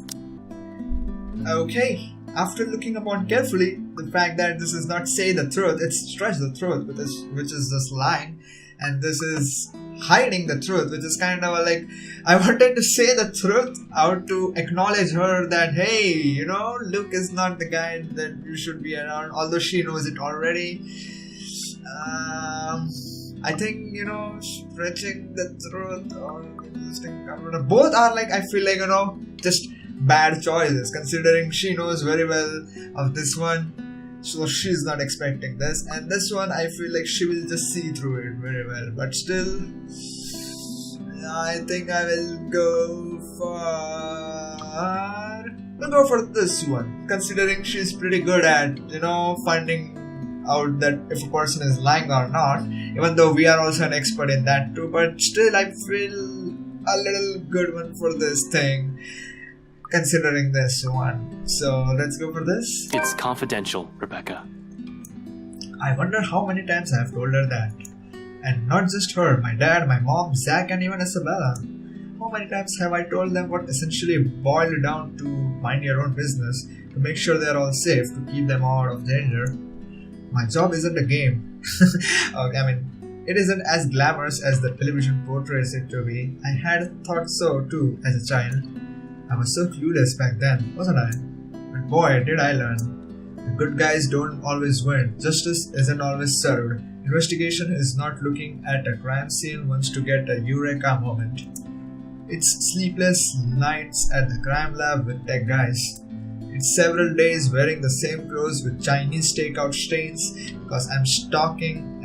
Okay, after looking upon carefully the fact that this is not say the truth, it's stretch the truth, which is just lying, and this is hiding the truth, which is kind of like, I wanted to say the truth out to acknowledge her that, hey, you know, Luke is not the guy that you should be around, although she knows it already. I think, you know, stretching the truth or existing, both are like, I feel like, you know, just bad choices, considering she knows very well of this one, so she's not expecting this, and this one I feel like she will just see through it very well, but still I think I will go for this one, considering she's pretty good at, you know, finding out that if a person is lying or not, even though we are also an expert in that too, but still I feel a little good one for this thing, considering this one. So let's go for this. It's confidential, Rebecca. I wonder how many times I have told her that. And not just her, my dad, my mom, Zach, and even Isabella. How many times have I told them what essentially boiled down to mind your own business, to make sure they are all safe, to keep them out of danger. My job isn't a game. Okay, I mean, it isn't as glamorous as the television portrays it to be. I had thought so too as a child. I was so clueless back then, wasn't I? But boy, did I learn. The good guys don't always win. Justice isn't always served. Investigation is not looking at a crime scene once to get a eureka moment. It's sleepless nights at the crime lab with tech guys. It's several days wearing the same clothes with Chinese takeout stains because I'm staking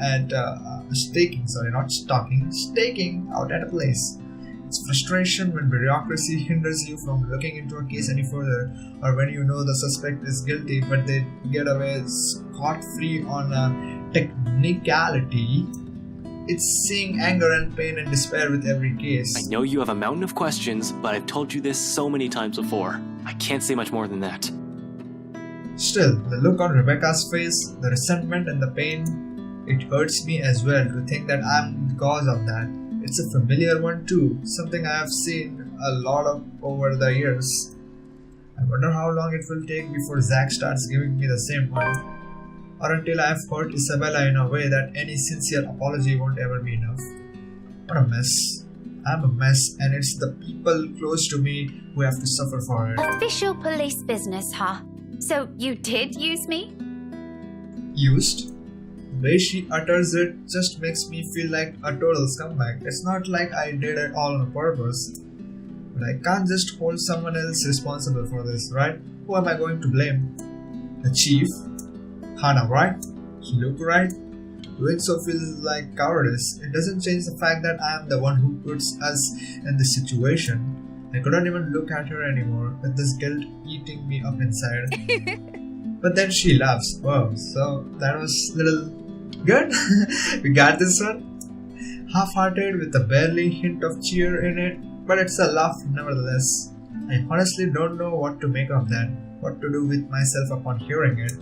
out at a place. It's frustration when bureaucracy hinders you from looking into a case any further, or when you know the suspect is guilty but they get away scot-free on a technicality. It's seeing anger and pain and despair with every case. I know you have a mountain of questions, but I've told you this so many times before. I can't say much more than that. Still, the look on Rebecca's face, the resentment and the pain, it hurts me as well to think that I'm the cause of that. It's a familiar one too, something I have seen a lot of over the years. I wonder how long it will take before Zach starts giving me the same one. Or until I have hurt Isabella in a way that any sincere apology won't ever be enough. What a mess. I'm a mess, and it's the people close to me who have to suffer for it. Official police business, huh? So you did use me? Used? The way she utters it just makes me feel like a total scumbag. It's not like I did it all on purpose. But I can't just hold someone else responsible for this, right? Who am I going to blame? The chief? Hana Wright? Luke Wright? Doing so feels like cowardice. It doesn't change the fact that I am the one who puts us in this situation. I couldn't even look at her anymore, with this guilt eating me up inside. But then she laughs. Wow, so that was little good. We got this one. Half-hearted with a barely hint of cheer in it, but it's a laugh nevertheless. I honestly don't know what to make of that, what to do with myself upon hearing it.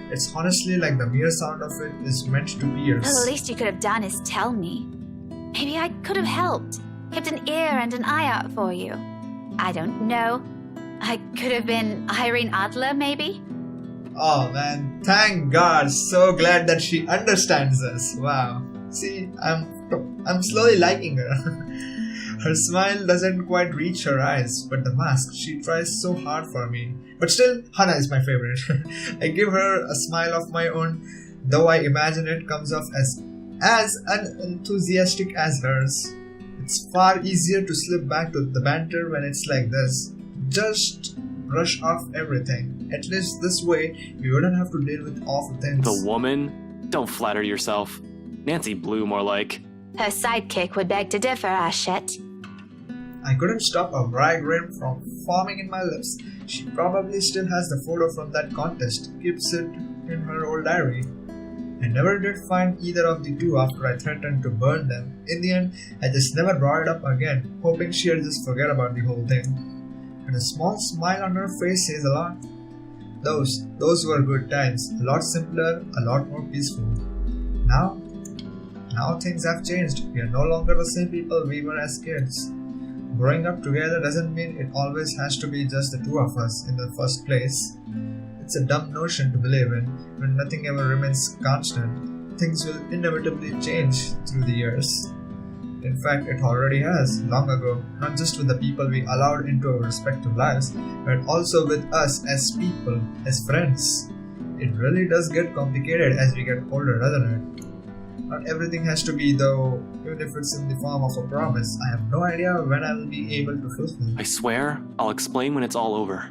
It's honestly like the mere sound of it is meant to pierce. Well, the least you could have done is tell me. Maybe I could have helped, kept an ear and an eye out for you. I don't know. I could have been Irene Adler, maybe? Oh man, thank God. So glad that she understands us. Wow. See, I'm slowly liking her. Her smile doesn't quite reach her eyes, but the mask, she tries so hard for me. But still, Hana is my favorite. I give her a smile of my own though I imagine it comes off as unenthusiastic as hers. It's far easier to slip back to the banter when it's like this. Just brush off everything. At least this way, we wouldn't have to deal with awful things. The woman? Don't flatter yourself. Nancy Blue, more like. Her sidekick would beg to differ, Ashett. I couldn't stop a brag rim from forming in my lips. She probably still has the photo from that contest, keeps it in her old diary. I never did find either of the two after I threatened to burn them. In the end, I just never brought it up again, hoping she'll just forget about the whole thing. And a small smile on her face says a lot. Those were good times, a lot simpler, a lot more peaceful. Now things have changed. We are no longer the same people we were as kids. Growing up together doesn't mean it always has to be just the two of us in the first place. It's a dumb notion to believe in. When nothing ever remains constant, things will inevitably change through the years. In fact, it already has, long ago, not just with the people we allowed into our respective lives, but also with us as people, as friends. It really does get complicated as we get older, doesn't it? Not everything has to be, though, even if it's in the form of a promise. I have no idea when I will be able to fulfill. I swear, I'll explain when it's all over.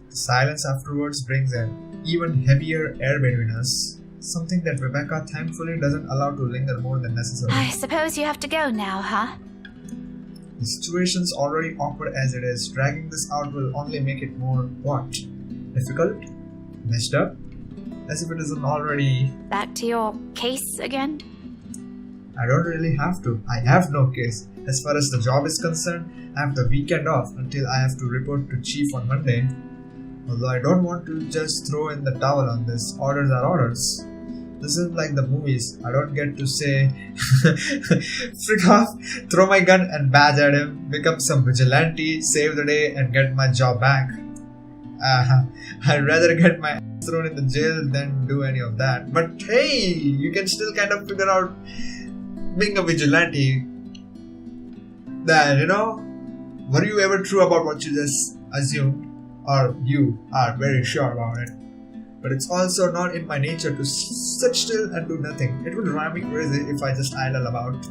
The silence afterwards brings an even heavier air between us. Something that Rebecca thankfully doesn't allow to linger more than necessary. I suppose you have to go now, huh? The situation's already awkward as it is. Dragging this out will only make it more, what? Difficult? Messed up? As if it isn't already... Back to your case again? I don't really have to. I have no case. As far as the job is concerned, I have the weekend off until I have to report to Chief on Monday. Although I don't want to just throw in the towel on this. Orders are orders. This isn't like the movies. I don't get to say, frick off, throw my gun and badge at him, become some vigilante, save the day and get my job back. I'd rather get my ass thrown in the jail than do any of that. But hey, you can still kind of figure out being a vigilante. Then, were you ever true about what you just assumed? Or you are very sure about it? But it's also not in my nature to sit still and do nothing. It would drive me crazy if I just idle about.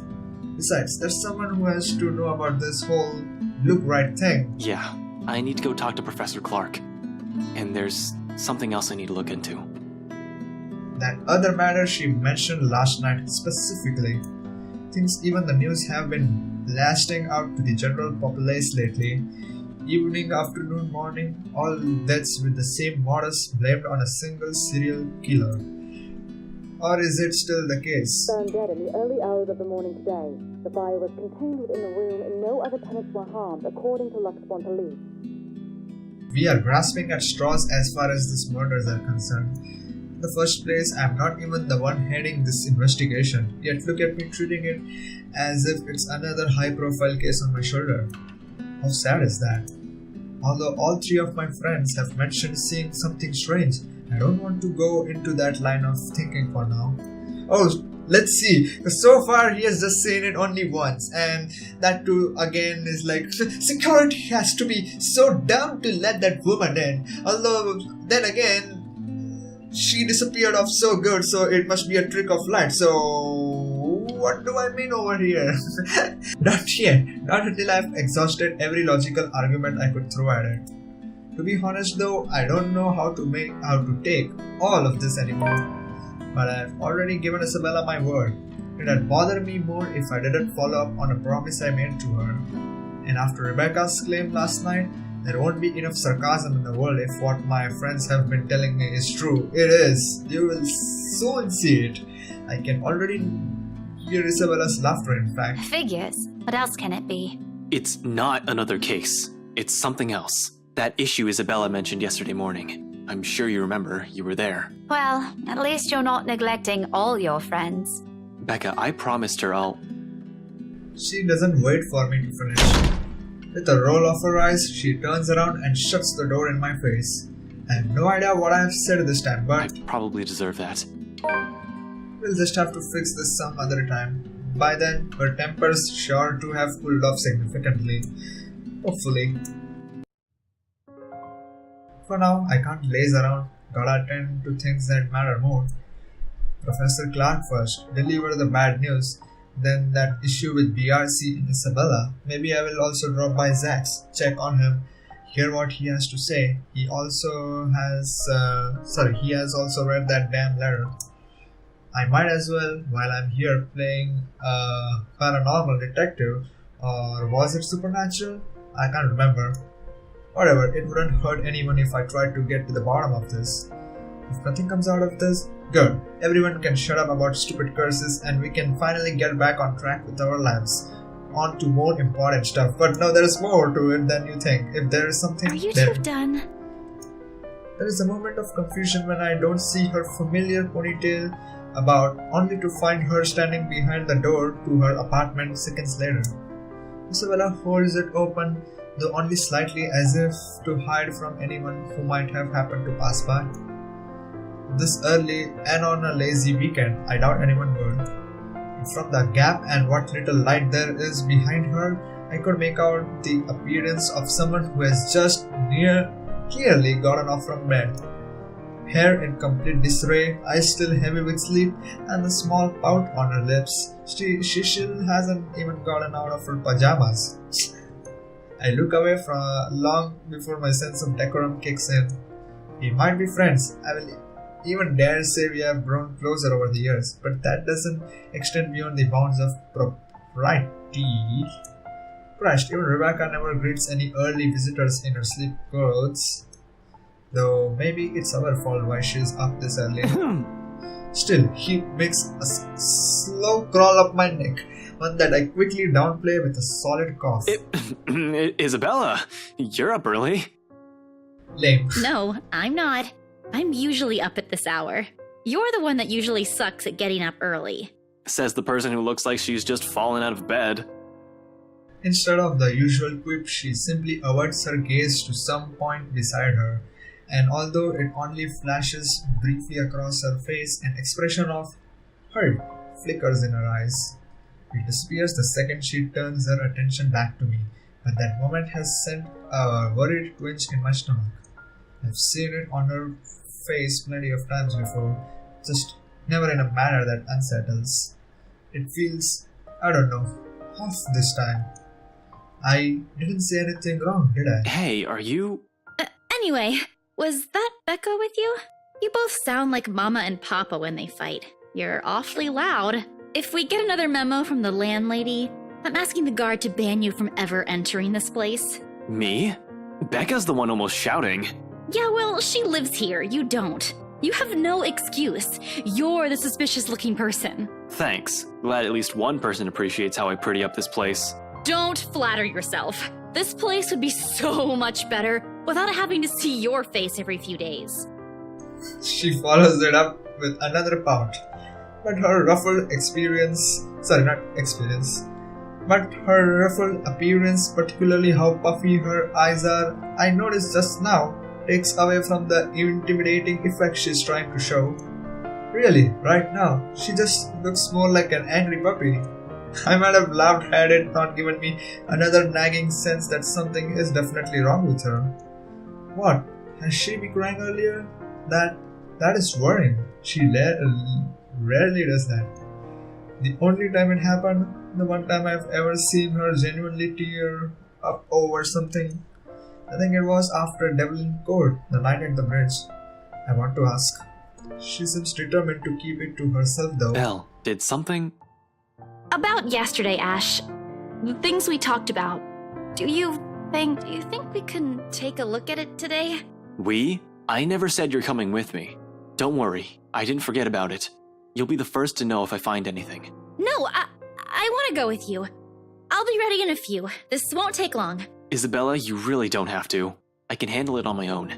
Besides, there's someone who has to know about this whole look right thing. Yeah, I need to go talk to Professor Clark. And there's something else I need to look into. That other matter she mentioned last night specifically. Things even the news have been blasting out to the general populace lately. Evening, afternoon, morning, all deaths with the same modus blamed on a single serial killer. Or is it still the case? Found dead in the early hours of the morning today. The fire was contained within the room and no other tenants were harmed, according to Luxborn police. We are grasping at straws as far as these murders are concerned. In the first place, I am not even the one heading this investigation, yet look at me treating it as if it's another high-profile case on my shoulder. How sad is that? Although all three of my friends have mentioned seeing something strange, I don't want to go into that line of thinking for now. Oh, let's see. So far, he has just seen it only once, and that too again is like, security has to be so dumb to let that woman in. Although, then again, she disappeared off so good, so it must be a trick of light. So, what do I mean over here? Not yet. Not until I've exhausted every logical argument I could throw at it. To be honest though, I don't know how to take all of this anymore. But I've already given Isabella my word. It'd bother me more if I didn't follow up on a promise I made to her. And after Rebecca's claim last night, there won't be enough sarcasm in the world if what my friends have been telling me is true. It is. You will soon see it. I can already hear Isabella's laughter, in fact. Figures. What else can it be? It's not another case. It's something else. That issue Isabella mentioned yesterday morning. I'm sure you remember. You were there. Well, at least you're not neglecting all your friends. Becca, I promised her I'll... She doesn't wait for me to finish. With a roll of her eyes, she turns around and shuts the door in my face. I have no idea what I have said this time, but... I probably deserve that. We'll just have to fix this some other time. By then, her temper's sure to have cooled off significantly. Hopefully. For now, I can't laze around. Gotta attend to things that matter more. Professor Clark first, deliver the bad news, then that issue with BRC and Isabella. Maybe I will also drop by Zach's, check on him, hear what he has to say. He has also read that damn letter. I might as well while I'm here playing a paranormal detective, or was it supernatural? I can't remember. Whatever, it wouldn't hurt anyone if I tried to get to the bottom of this. If nothing comes out of this, good. Everyone can shut up about stupid curses and we can finally get back on track with our lives. On to more important stuff. But no, there is more to it than you think. If there is something Are you there. two done? There is a moment of confusion when I don't see her familiar ponytail about, only to find her standing behind the door to her apartment seconds later. Isabella holds it open, though only slightly, as if to hide from anyone who might have happened to pass by. This early and on a lazy weekend, I doubt anyone would. From the gap and what little light there is behind her, I could make out the appearance of someone who has just clearly gotten off from bed. Hair in complete disarray, eyes still heavy with sleep, and a small pout on her lips. She still hasn't even gotten out of her pajamas. I look away from long before my sense of decorum kicks in. We might be friends. I will even dare say we have grown closer over the years, but that doesn't extend beyond the bounds of propriety. Christ, even Rebecca never greets any early visitors in her sleep clothes. Though maybe it's our fault why she's up this early. Still, he makes a slow crawl up my neck, one that I quickly downplay with a solid cough. Isabella, you're up early. Lame. No, I'm not. I'm usually up at this hour. You're the one that usually sucks at getting up early. Says the person who looks like she's just fallen out of bed. Instead of the usual quip, she simply averts her gaze to some point beside her, and although it only flashes briefly across her face, an expression of hurt flickers in her eyes. It disappears the second she turns her attention back to me, but that moment has sent a worried twinge in my stomach. I've seen it on her face plenty of times before, just never in a manner that unsettles. It feels, I don't know, off this time. I didn't say anything wrong, did I? Hey, are you... Anyway, was that Becca with you? You both sound like Mama and Papa when they fight. You're awfully loud. If we get another memo from the landlady, I'm asking the guard to ban you from ever entering this place. Me? Becca's the one almost shouting. Yeah, well, she lives here. You don't. You have no excuse. You're the suspicious-looking person. Thanks. Glad at least one person appreciates how I pretty up this place. Don't flatter yourself. This place would be so much better without having to see your face every few days. She follows it up with another pout. But her ruffled appearance, particularly how puffy her eyes are, I noticed just now, takes away from the intimidating effect she's trying to show. Really, right now, she just looks more like an angry puppy. I might have laughed had it not given me another nagging sense that something is definitely wrong with her. What? Has she been crying earlier? That is worrying. She rarely does that. The only time it happened, the one time I've ever seen her genuinely tear up over something, I think it was after Devlin Court, the night at the bridge. I want to ask. She seems determined to keep it to herself though. Belle, did something... About yesterday, Ash. The things we talked about. Do you think we can take a look at it today? We? I never said you're coming with me. Don't worry, I didn't forget about it. You'll be the first to know if I find anything. No, I want to go with you. I'll be ready in a few. This won't take long. Isabella, you really don't have to. I can handle it on my own.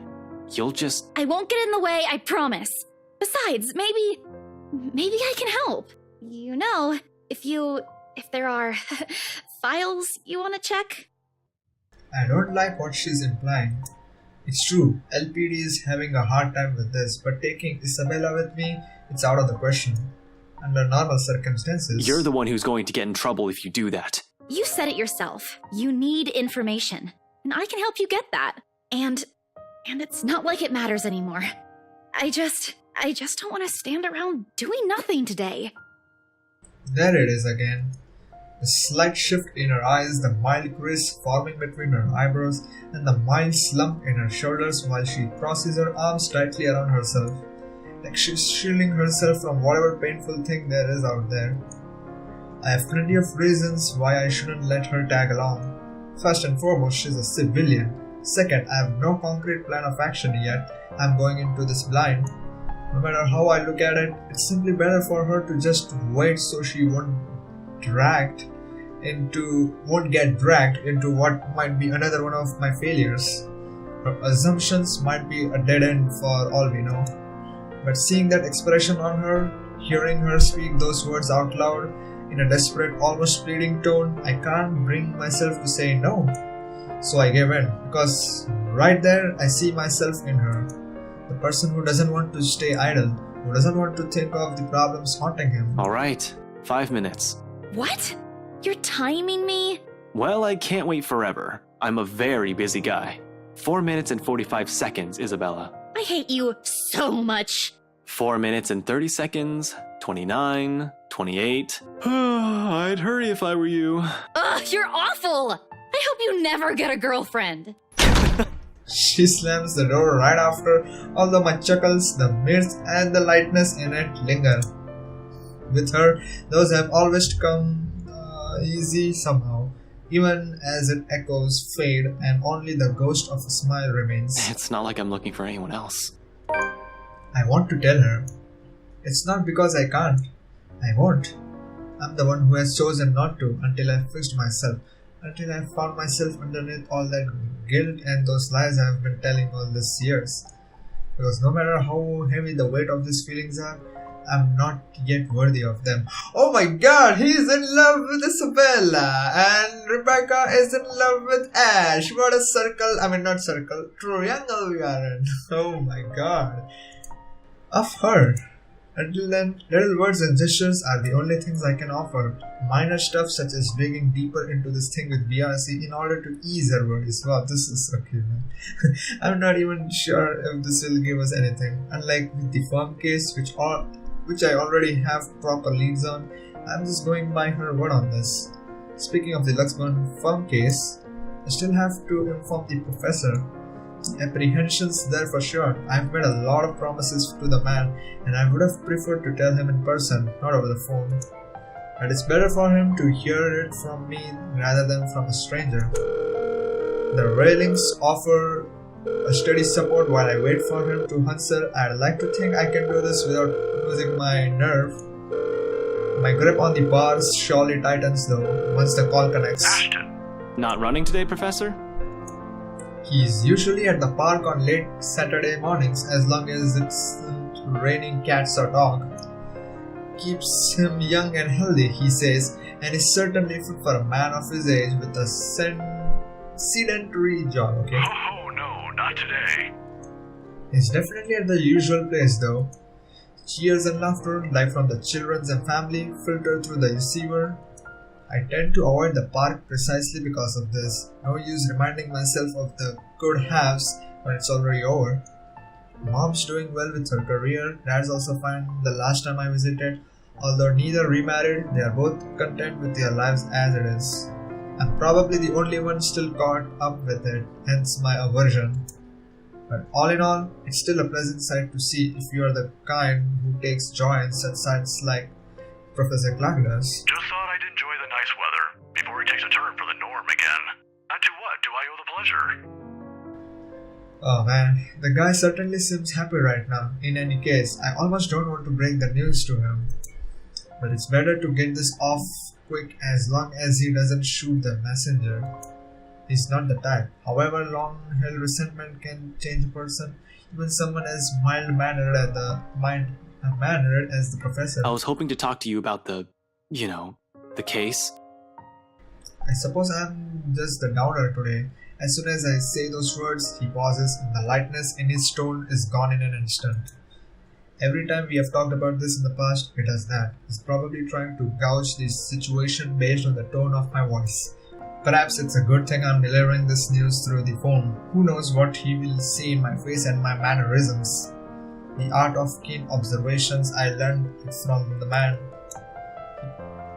You'll just... I won't get in the way, I promise. Besides, maybe I can help. You know, if there are files you want to check. I don't like what she's implying. It's true, LPD is having a hard time with this, but taking Isabella with me, it's out of the question. Under normal circumstances... You're the one who's going to get in trouble if you do that. You said it yourself. You need information, and I can help you get that. And it's not like it matters anymore. I just don't want to stand around doing nothing today. There it is again. The slight shift in her eyes, the mild crease forming between her eyebrows, and the mild slump in her shoulders while she crosses her arms tightly around herself, like she's shielding herself from whatever painful thing there is out there. I have plenty of reasons why I shouldn't let her tag along. First and foremost, she's a civilian. Second, I have no concrete plan of action yet. I'm going into this blind. No matter how I look at it, it's simply better for her to just wait so she won't get dragged into what might be another one of my failures. Her assumptions might be a dead end for all we know. But seeing that expression on her, hearing her speak those words out loud in a desperate, almost pleading tone, I can't bring myself to say no. So I gave in, because right there I see myself in her. The person who doesn't want to stay idle, who doesn't want to think of the problems haunting him. Alright, 5 minutes. What? You're timing me? Well, I can't wait forever. I'm a very busy guy. 4 minutes and 45 seconds, Isabella. I hate you so much. 4 minutes and 30 seconds, 29, 28. I'd hurry if I were you. Ugh, you're awful! I hope you never get a girlfriend. She slams the door right after, although my chuckles, the mirth, and the lightness in it linger. With her, those have always come easy somehow, even as it echoes fade and only the ghost of a smile remains. It's not like I'm looking for anyone else. I want to tell her. It's not because I can't. I won't. I'm the one who has chosen not to until I fixed myself, until I found myself underneath all that guilt and those lies I've been telling all these years. Because no matter how heavy the weight of these feelings are, I'm not yet worthy of them. Oh my god, he's in love with Isabella and Rebecca is in love with Ash. What a triangle we are in. Oh my god. Of her. Until then, little words and gestures are the only things I can offer. Minor stuff such as digging deeper into this thing with BRC in order to ease her worries. Wow, this is okay, man. I'm not even sure if this will give us anything. Unlike with the firm case, which I already have proper leads on, I'm just going by her word on this. Speaking of the Luxburn firm case, I still have to inform the professor. Apprehensions there for sure. I've made a lot of promises to the man and I would have preferred to tell him in person, not over the phone. But it's better for him to hear it from me rather than from a stranger. The railings offer a steady support while I wait for him to answer. I'd like to think I can do this without losing my nerve. My grip on the bars surely tightens though once the call connects. Ashton! Not running today, Professor? He's usually at the park on late Saturday mornings as long as it's raining cats or dog. Keeps him young and healthy, he says, and is certainly fit for a man of his age with a sedentary job, okay? Oh no, not today. He's definitely at the usual place though. Cheers and laughter, like from the children's and family, filter through the receiver. I tend to avoid the park precisely because of this. No use reminding myself of the good haves when it's already over. Mom's doing well with her career, Dad's also fine the last time I visited. Although neither remarried, they are both content with their lives as it is. I'm probably the only one still caught up with it, hence my aversion. But all in all, it's still a pleasant sight to see if you are the kind who takes joy in such sights like Professor Clark does. Just thought I'd enjoy the nice weather before it takes a turn for the norm again. And to what do I owe the pleasure? Oh man, the guy certainly seems happy right now. In any case, I almost don't want to break the news to him. But it's better to get this off quick as long as he doesn't shoot the messenger. He's not the type. However long-held resentment can change a person, even someone as mild-mannered as the professor. I was hoping to talk to you about the case. I suppose I'm just the downer today. As soon as I say those words, he pauses and the lightness in his tone is gone in an instant. Every time we have talked about this in the past, it does that. He's probably trying to gauge the situation based on the tone of my voice. Perhaps it's a good thing I'm delivering this news through the phone. Who knows what he will see in my face and my mannerisms. The art of keen observations, I learned it from the man.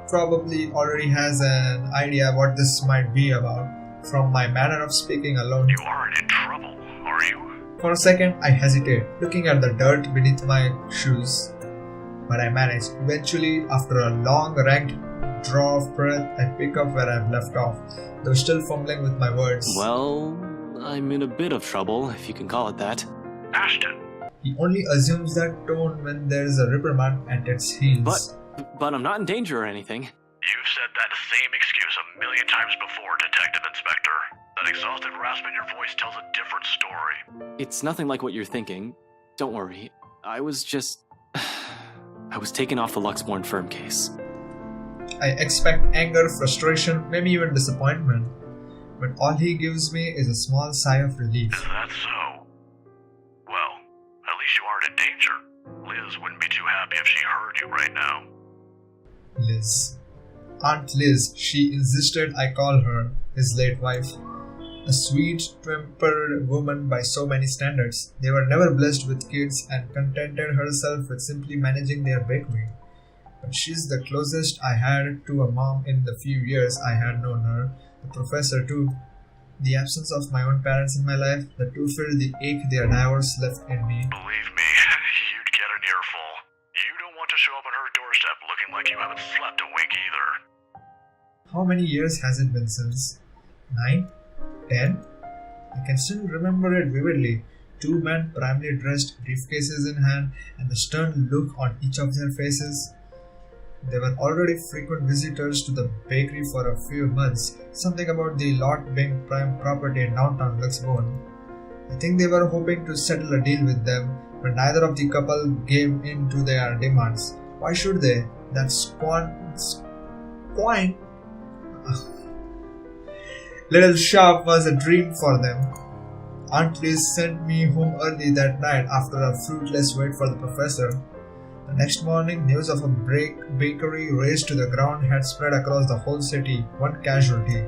Probably already has an idea what this might be about, from my manner of speaking alone. You aren't in trouble, are you? For a second, I hesitate, looking at the dirt beneath my shoes. But I manage. Eventually, after a long, ranked draw of breath, I pick up where I've left off, though still fumbling with my words. Well, I'm in a bit of trouble, if you can call it that. Ashton, He only assumes that tone when there's a reprimand at its heels. But I'm not in danger or anything. you've said that same excuse a million times before, Detective Inspector. That exhausted rasp in your voice tells a different story. It's nothing like what you're thinking. Don't worry. I was taken off the Luxborn firm case. I expect anger, frustration, maybe even disappointment. But all he gives me is a small sigh of relief. Is that so? Well, at least you aren't in danger. Liz wouldn't be too happy if she heard you right now. Liz. Aunt Liz, she insisted I call her his late wife. A sweet-tempered woman by so many standards. They were never blessed with kids and contented herself with simply managing their bakery. But she's the closest I had to a mom in the few years I had known her. The professor too. The absence of my own parents in my life, the two filled the ache their divorce left in me. Believe me, you'd get an earful. You don't want to show up on her doorstep looking like you haven't slept a wink either. How many years has it been since? 9? 10? I can still remember it vividly. Two men primly dressed, briefcases in hand, and a stern look on each of their faces. They were already frequent visitors to the bakery for a few months, something about the lot being prime property in downtown Luxborn. I think they were hoping to settle a deal with them, but neither of the couple gave in to their demands. Why should they? That little shop was a dream for them. Aunt Liz sent me home early that night after a fruitless wait for the professor. The next morning, news of a bakery razed to the ground had spread across the whole city, one casualty.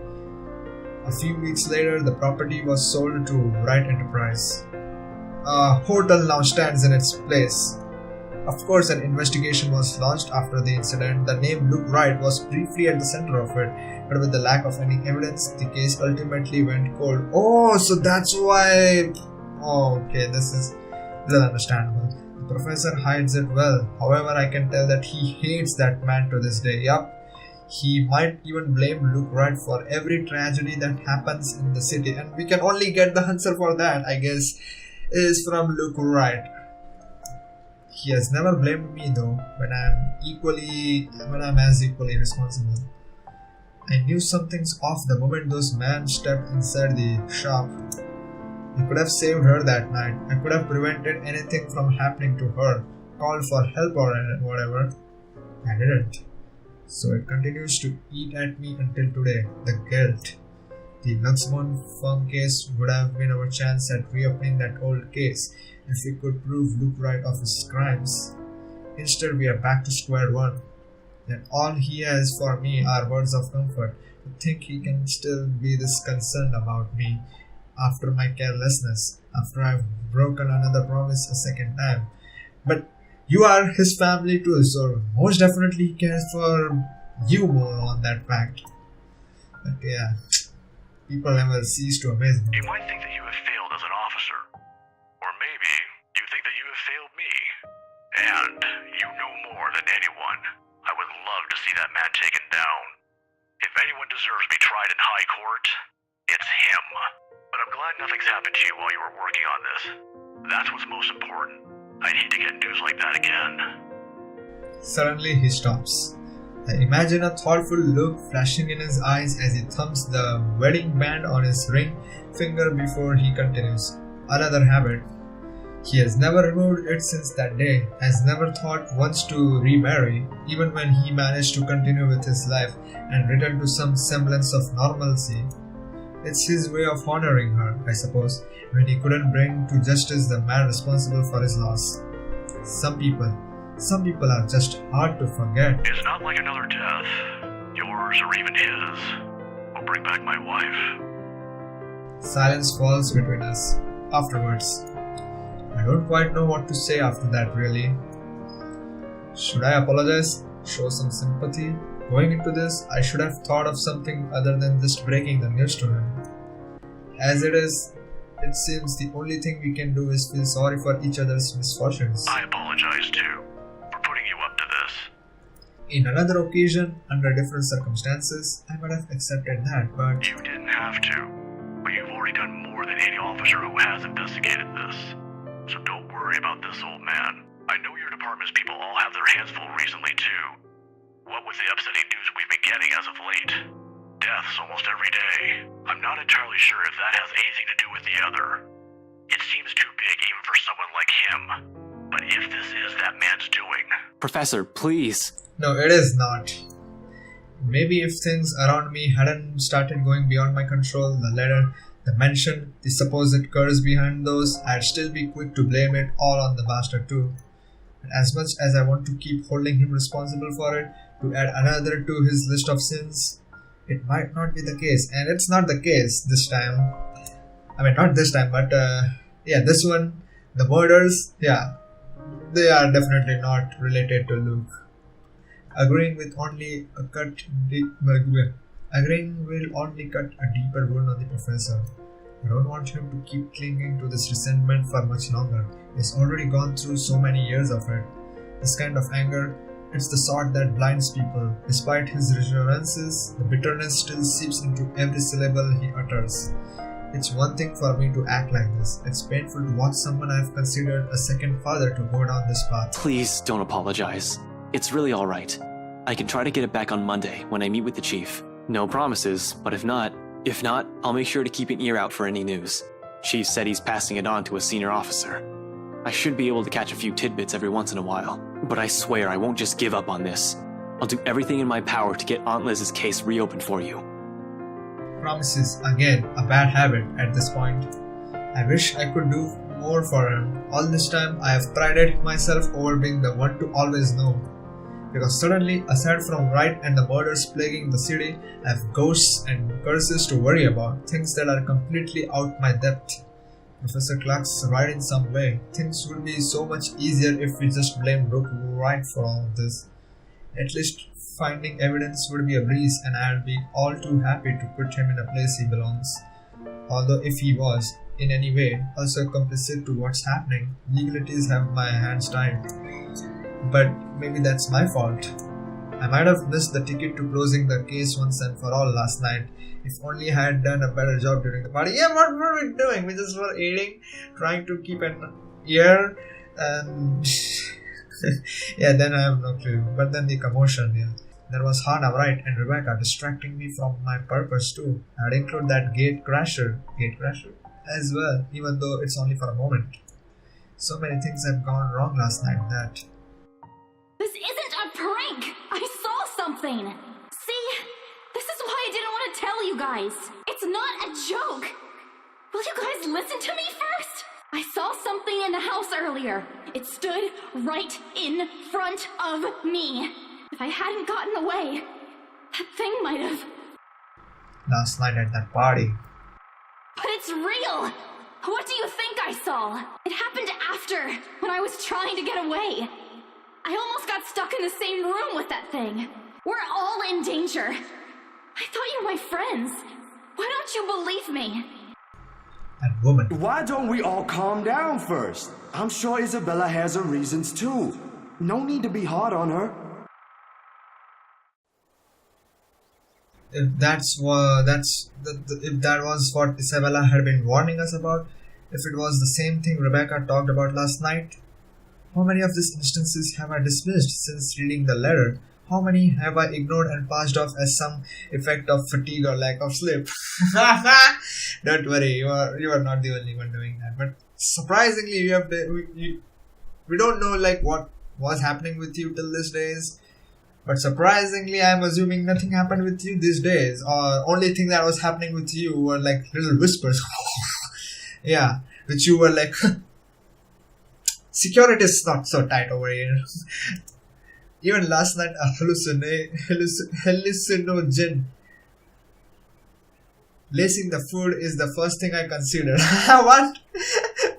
A few weeks later, the property was sold to Wright Enterprise. A hotel now stands in its place. Of course, an investigation was launched after the incident. The name Luke Wright was briefly at the center of it, but with the lack of any evidence, the case ultimately went cold. Oh, so that's why... Oh, okay, this is little understandable. The professor hides it well. However, I can tell that he hates that man to this day. Yup, he might even blame Luke Wright for every tragedy that happens in the city, and we can only get the answer for that, I guess, is from Luke Wright. He has never blamed me though, when I'm as equally responsible. I knew something's off the moment those men stepped inside the shop. I could have saved her that night. I could have prevented anything from happening to her, called for help or whatever. I didn't. So it continues to eat at me until today. The guilt. The Luxborn firm case would have been our chance at reopening that old case if we could prove Luke Wright of his crimes. Instead, we are back to square one. And all he has for me are words of comfort. To think he can still be this concerned about me after my carelessness, after I've broken another promise a second time. But you are his family too, so most definitely he cares for you more on that fact. But yeah, people never cease to amaze me. You might think that you have failed as an officer. Or maybe you think that you have failed me. And you know more than anyone. I would love to see that man taken down. If anyone deserves to be tried in high court, it's him. But I'm glad nothing's happened to you while you were working on this. That's what's most important. I'd hate to get news like that again. Suddenly he stops. I imagine a thoughtful look flashing in his eyes as he thumbs the wedding band on his ring finger before he continues. Another habit. He has never removed it since that day, has never thought once to remarry, even when he managed to continue with his life and return to some semblance of normalcy. It's his way of honoring her, I suppose, when he couldn't bring to justice the man responsible for his loss. Some people are just hard to forget. It's not like another death. Yours or even his will bring back my wife. Silence falls between us. Afterwards, I don't quite know what to say after that, really. Should I apologize? Show some sympathy? Going into this, I should have thought of something other than just breaking the news to him. As it is, it seems the only thing we can do is feel sorry for each other's misfortunes. I apologize too for putting you up to this. In another occasion, under different circumstances, I might have accepted that, but You didn't have to, but you've already done more than any officer who has investigated this. So don't worry about this, old man. I know your department's people all have their hands full recently too. What with the upsetting news we've been getting as of late? Deaths almost every day. I'm not entirely sure if that has anything to do with the other. It seems too big even for someone like him. But if this is that man's doing... Professor, please. no, it is not. Maybe if things around me hadn't started going beyond my control, the letter, the mention, the supposed curse behind those, I'd still be quick to blame it all on the bastard too. And as much as I want to keep holding him responsible for it, to add another to his list of sins, it might not be the case. And it's not the case this time. I mean, not this time, but yeah, this one, the murders, yeah, they are definitely not related to Luke. Agreeing will only cut a deeper wound on the professor. I don't want him to keep clinging to this resentment for much longer. He's already gone through so many years of it. This kind of anger, it's the sort that blinds people. Despite his reassurances, the bitterness still seeps into every syllable he utters. It's one thing for me to act like this. It's painful to watch someone I've considered a second father to go down this path. Please don't apologize. It's really alright. I can try to get it back on Monday when I meet with the chief. No promises, but if not, I'll make sure to keep an ear out for any news. Chief said he's passing it on to a senior officer. I should be able to catch a few tidbits every once in a while, but I swear I won't just give up on this. I'll do everything in my power to get Aunt Liz's case reopened for you. Promises, again, a bad habit at this point. I wish I could do more for him. All this time, I have prided myself over being the one to always know. Because suddenly, aside from Wright and the murders plaguing the city, I have ghosts and curses to worry about, things that are completely out my depth. Professor Clark's right in some way. Things would be so much easier if we just blamed Wright for all of this. At least finding evidence would be a breeze, and I'd be all too happy to put him in a place he belongs. Although if he was, in any way, also complicit to what's happening, legalities have my hands tied. But maybe that's my fault. I might have missed the ticket to closing the case once and for all last night. If only I had done a better job during the party. Yeah, what were we doing? We just were eating, trying to keep an ear, and yeah, then I have no clue. But then the commotion, yeah. There was Hannah, Wright, and Rebecca distracting me from my purpose too. I'd include that gate crasher as well, even though it's only for a moment. So many things have gone wrong last night that... This isn't a prank! I saw something! See? This is why I didn't want to tell you guys. It's not a joke! Will you guys listen to me first? I saw something in the house earlier. It stood right in front of me. If I hadn't gotten away, that thing might have... Last night at that party. But it's real! What do you think I saw? It happened after, when I was trying to get away. I almost got stuck in the same room with that thing. We're all in danger. I thought you were my friends. Why don't you believe me? And woman. Why don't we all calm down first? I'm sure Isabella has her reasons too. No need to be hard on her. If that was what Isabella had been warning us about, if it was the same thing Rebecca talked about last night, how many of these instances have I dismissed since reading the letter? How many have I ignored and passed off as some effect of fatigue or lack of sleep? Don't worry, you are not the only one doing that. But surprisingly, we don't know like what was happening with you till these days. But surprisingly, I'm assuming nothing happened with you these days. Or only thing that was happening with you were like little whispers. Yeah, which you were like, security is not so tight over here. Even last night, a hallucinogen. Lacing the food is the first thing I considered. What?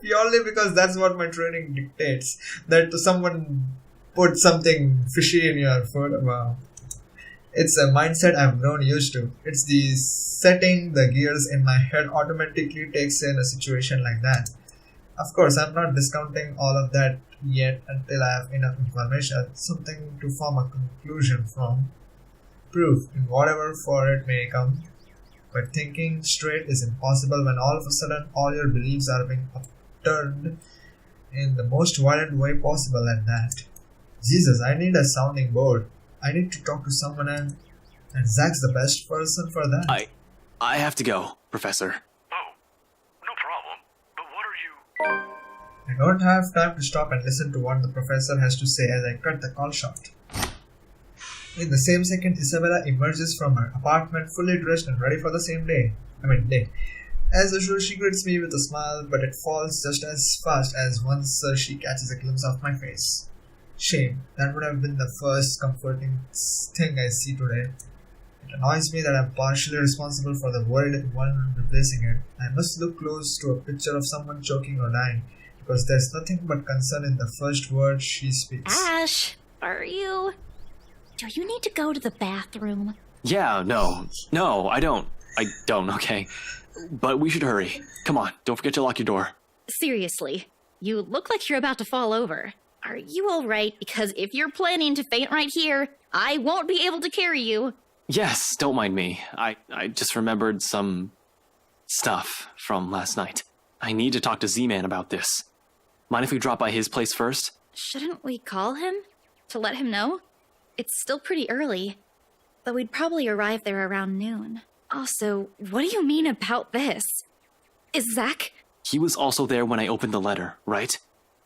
purely because that's what my training dictates. That someone put something fishy in your food. Wow. It's a mindset I've grown used to. It's the setting the gears in my head automatically takes in a situation like that. Of course, I'm not discounting all of that yet until I have enough information, something to form a conclusion from. Proof in whatever for it may come. But thinking straight is impossible when all of a sudden all your beliefs are being upturned in the most violent way possible at that. Jesus, I need a sounding board. I need to talk to someone and Zach's the best person for that. I have to go, Professor. Oh, no problem. But what are you... I don't have time to stop and listen to what the professor has to say as I cut the call short. In the same second, Isabella emerges from her apartment fully dressed and ready for the same day. As usual, she greets me with a smile, but it falls just as fast as once she catches a glimpse of my face. Shame, that would have been the first comforting thing I see today. It annoys me that I'm partially responsible for the worried one replacing it. I must look close to a picture of someone choking or dying, because there's nothing but concern in the first word she speaks. Ash, are you... Do you need to go to the bathroom? Yeah, no, I don't, okay? But we should hurry. Come on, don't forget to lock your door. Seriously, you look like you're about to fall over. Are you alright? Because if you're planning to faint right here, I won't be able to carry you. Yes, don't mind me. I just remembered some... stuff from last night. I need to talk to Z-Man about this. Mind if we drop by his place first? Shouldn't we call him? To let him know? It's still pretty early, but we'd probably arrive there around noon. Also, what do you mean about this? Is Zach... He was also there when I opened the letter, right?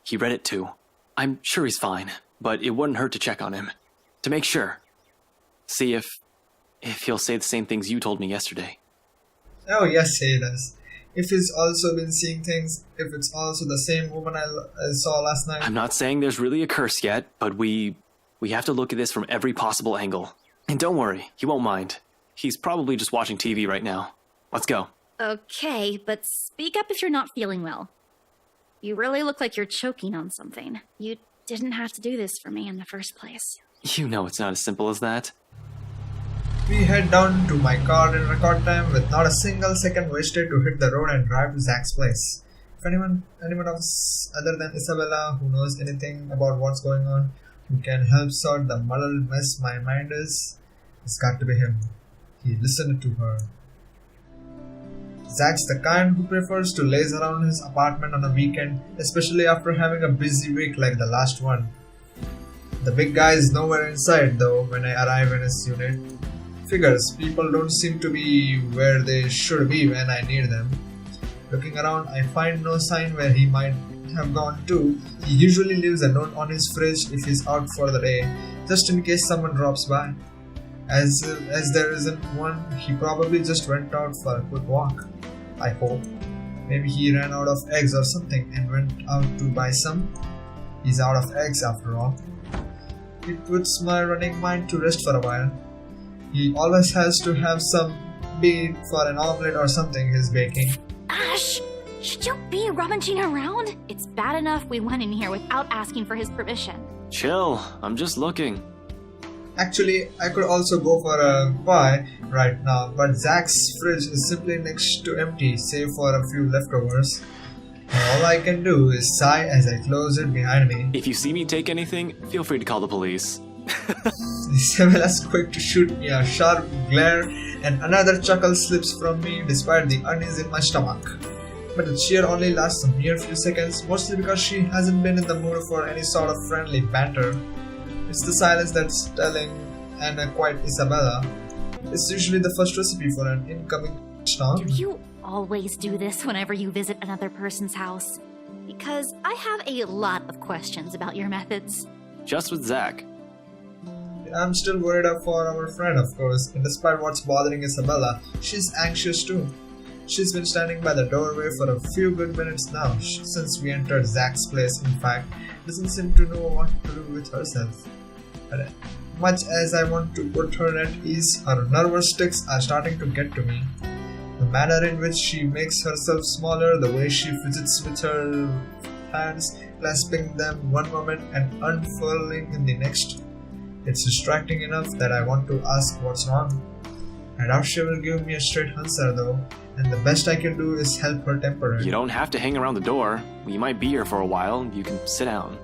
He read it too. I'm sure he's fine, but it wouldn't hurt to check on him. To make sure. See if he'll say the same things you told me yesterday. Oh yes, he does. If he's also been seeing things, if it's also the same woman I saw last night. I'm not saying there's really a curse yet, but we have to look at this from every possible angle. And don't worry, he won't mind. He's probably just watching TV right now. Let's go. Okay, but speak up if you're not feeling well. You really look like you're choking on something. You didn't have to do this for me in the first place. You know it's not as simple as that. We head down to my car in record time with not a single second wasted to hit the road and drive to Zach's place. If anyone else other than Isabella who knows anything about what's going on, who can help sort the muddled mess my mind is, it's got to be him. He listened to her. Zach's the kind who prefers to laze around his apartment on a weekend, especially after having a busy week like the last one. The big guy is nowhere in sight though when I arrive in his unit. Figures, people don't seem to be where they should be when I need them. Looking around, I find no sign where he might have gone to. He usually leaves a note on his fridge if he's out for the day, just in case someone drops by. As there isn't one, he probably just went out for a quick walk. I hope. Maybe he ran out of eggs or something and went out to buy some. He's out of eggs after all. It puts my running mind to rest for a while. He always has to have some beet for an omelette or something he's baking. Ash! Should you be rummaging around? It's bad enough we went in here without asking for his permission. Chill, I'm just looking. Actually, I could also go for a pie right now, but Zach's fridge is simply next to empty, save for a few leftovers. All I can do is sigh as I close it behind me. If you see me take anything, feel free to call the police. Isabella's quick to shoot me a sharp glare, and another chuckle slips from me despite the unease in my stomach. But the cheer only lasts a mere few seconds, mostly because she hasn't been in the mood for any sort of friendly banter. It's the silence that's telling, and quite Isabella. It's usually the first recipe for an incoming storm. Do you always do this whenever you visit another person's house? Because I have a lot of questions about your methods. Just with Zach. I'm still worried for our friend, of course, and despite what's bothering Isabella, she's anxious too. She's been standing by the doorway for a few good minutes now, since we entered Zach's place. In fact, doesn't seem to know what to do with herself. But much as I want to put her at ease, her nervous tics are starting to get to me. The manner in which she makes herself smaller, the way she fidgets with her hands, clasping them one moment and unfurling in the next. It's distracting enough that I want to ask what's wrong. I doubt she will give me a straight answer though, and the best I can do is help her temper it. You don't have to hang around the door. We might be here for a while. You can sit down.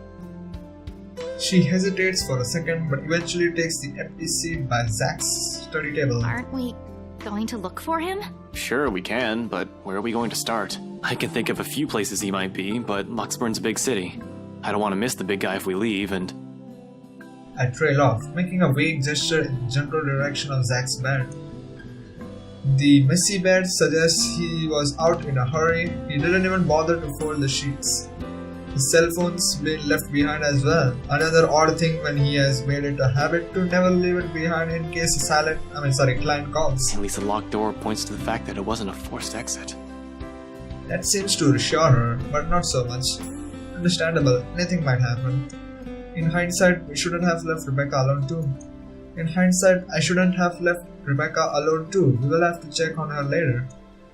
She hesitates for a second, but eventually takes the empty seat by Zach's study table. Aren't we going to look for him? Sure, we can, but where are we going to start? I can think of a few places he might be, but Luxburn's a big city. I don't want to miss the big guy if we leave, and... I trail off, making a vague gesture in the general direction of Zach's bed. The messy bed suggests he was out in a hurry. He didn't even bother to fold the sheets. His cell phone's been left behind as well. Another odd thing when he has made it a habit to never leave it behind in case a client calls. At least the locked door points to the fact that it wasn't a forced exit. That seems to reassure her, but not so much. Understandable, anything might happen. In hindsight, we shouldn't have left Rebecca alone too. In hindsight, I shouldn't have left Rebecca alone too. We will have to check on her later.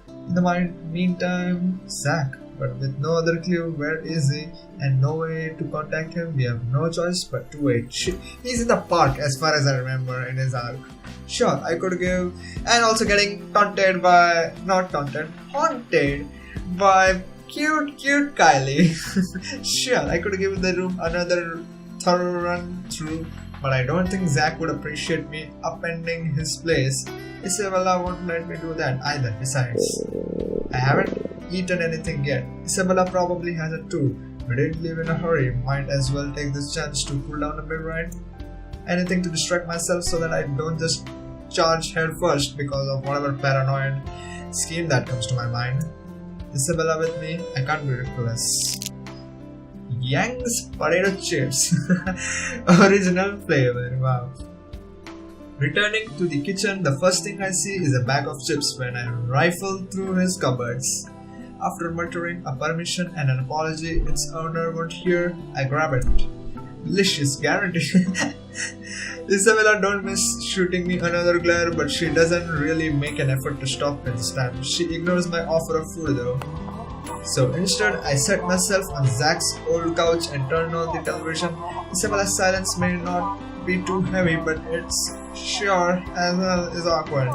In the meantime, Zach. But with no other clue, where is he, and no way to contact him, we have no choice but to wait. He's in the park as far as I remember in his arc. Sure, I could give, and also getting haunted by cute Kylie. Sure, I could give the room another thorough run through, but I don't think Zach would appreciate me upending his place. Isabella won't let me do that either. Besides, I haven't eaten anything yet. Isabella probably hasn't too. We didn't leave in a hurry. Might as well take this chance to cool down a bit, right? Anything to distract myself so that I don't just charge head first because of whatever paranoid scheme that comes to my mind. Isabella with me, I can't be reckless. Yang's potato chips. Original flavor, wow. Returning to the kitchen, the first thing I see is a bag of chips when I rifle through his cupboards. After muttering a permission and an apology its owner won't hear, I grab it. Delicious, guaranteed. Isabella don't miss shooting me another glare, but she doesn't really make an effort to stop me this time. She ignores my offer of food though. So instead, I set myself on Zach's old couch and turn on the television. Isabella's silence may not be too heavy, but it's sure as hell is awkward.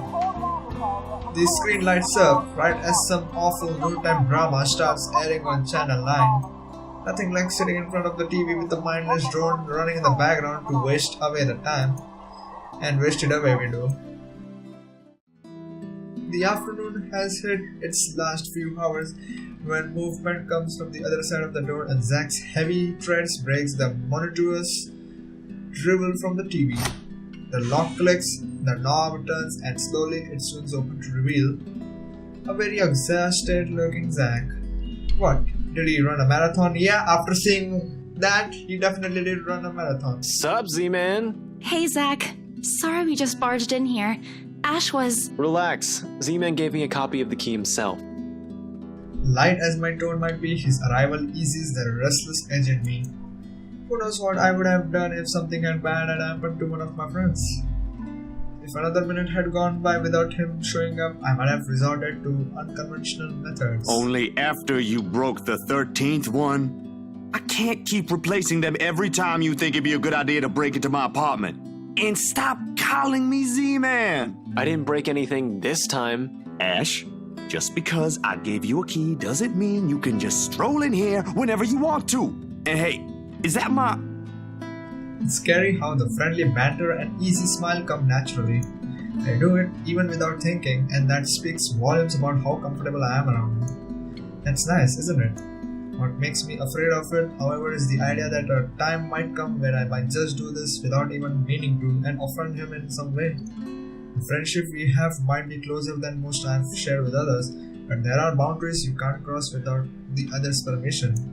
The screen lights up right as some awful noontime drama starts airing on Channel 9. Nothing like sitting in front of the TV with the mindless drone running in the background to waste away the time. And waste it away we do. The afternoon has hit its last few hours when movement comes from the other side of the door and Zach's heavy treads breaks the monotonous dribble from the TV. The lock clicks, the knob turns, and slowly it swings open to reveal a very exhausted looking Zach. What? Did he run a marathon? Yeah, after seeing that, he definitely did run a marathon. Sup, Z-Man? Hey, Zach. Sorry we just barged in here. Ash was... Relax. Z-Man gave me a copy of the key himself. Light as my tone might be, his arrival eases the restless edge in me. Who knows what I would have done if something had bad had happened to one of my friends. If another minute had gone by without him showing up, I might have resorted to unconventional methods. Only after you broke the 13th one? I can't keep replacing them every time you think it'd be a good idea to break into my apartment. And stop calling me Z-Man! I didn't break anything this time. Ash, just because I gave you a key doesn't mean you can just stroll in here whenever you want to. And hey, is that my... It's scary how the friendly banter and easy smile come naturally. I do it even without thinking, and that speaks volumes about how comfortable I am around him. That's nice, isn't it? What makes me afraid of it, however, is the idea that a time might come where I might just do this without even meaning to and offend him in some way. The friendship we have might be closer than most I've shared with others, but there are boundaries you can't cross without the other's permission.